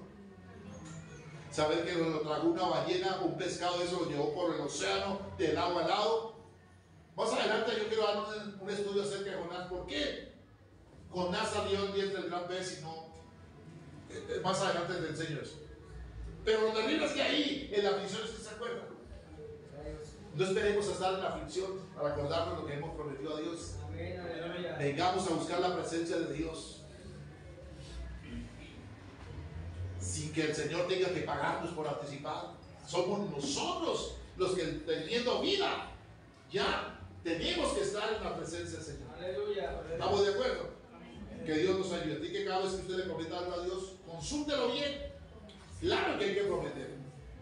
Saber que lo tragó una ballena, un pescado de eso lo llevó por el océano, del agua al lado. Más adelante yo quiero dar un estudio acerca de Jonás. ¿Por qué Jonás salió del vientre del gran pez y no? Más adelante te enseño eso. Pero lo terrible es que ahí en la aflicción usted se acuerda. No esperemos a estar en la aflicción para acordarnos lo que hemos prometido a Dios. Vengamos a buscar la presencia de Dios sin que el Señor tenga que pagarnos por anticipado. Somos nosotros los que, teniendo vida, ya tenemos que estar en la presencia del Señor. Aleluya. ¿Estamos de acuerdo? Que Dios nos ayude. Así que cada vez que usted le prometa algo a Dios, consúltelo bien. Claro que hay que prometer.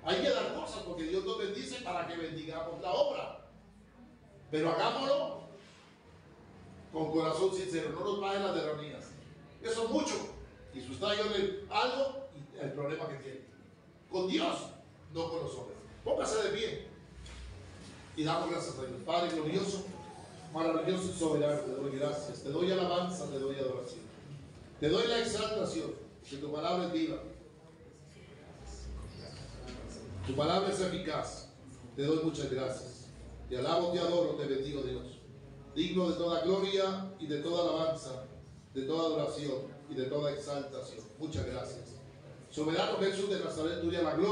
Hay que dar cosas porque Dios nos bendice para que bendigamos la obra. Pero hagámoslo con corazón sincero. No nos paguen las derronías. Eso es mucho. Y si usted ayude algo, el problema que tiene. Con Dios, no con los hombres. Póngase de pie y damos gracias a Dios. Padre glorioso, Maravilloso y soberano, te doy gracias, te doy alabanza, te doy adoración, te doy la exaltación, que tu palabra es viva, tu palabra es eficaz. Te doy muchas gracias, te alabo, te adoro, te bendigo, Dios, digno de toda gloria y de toda alabanza, de toda adoración y de toda exaltación. Muchas gracias, soberano Jesús de Nazaret, tuya la gloria.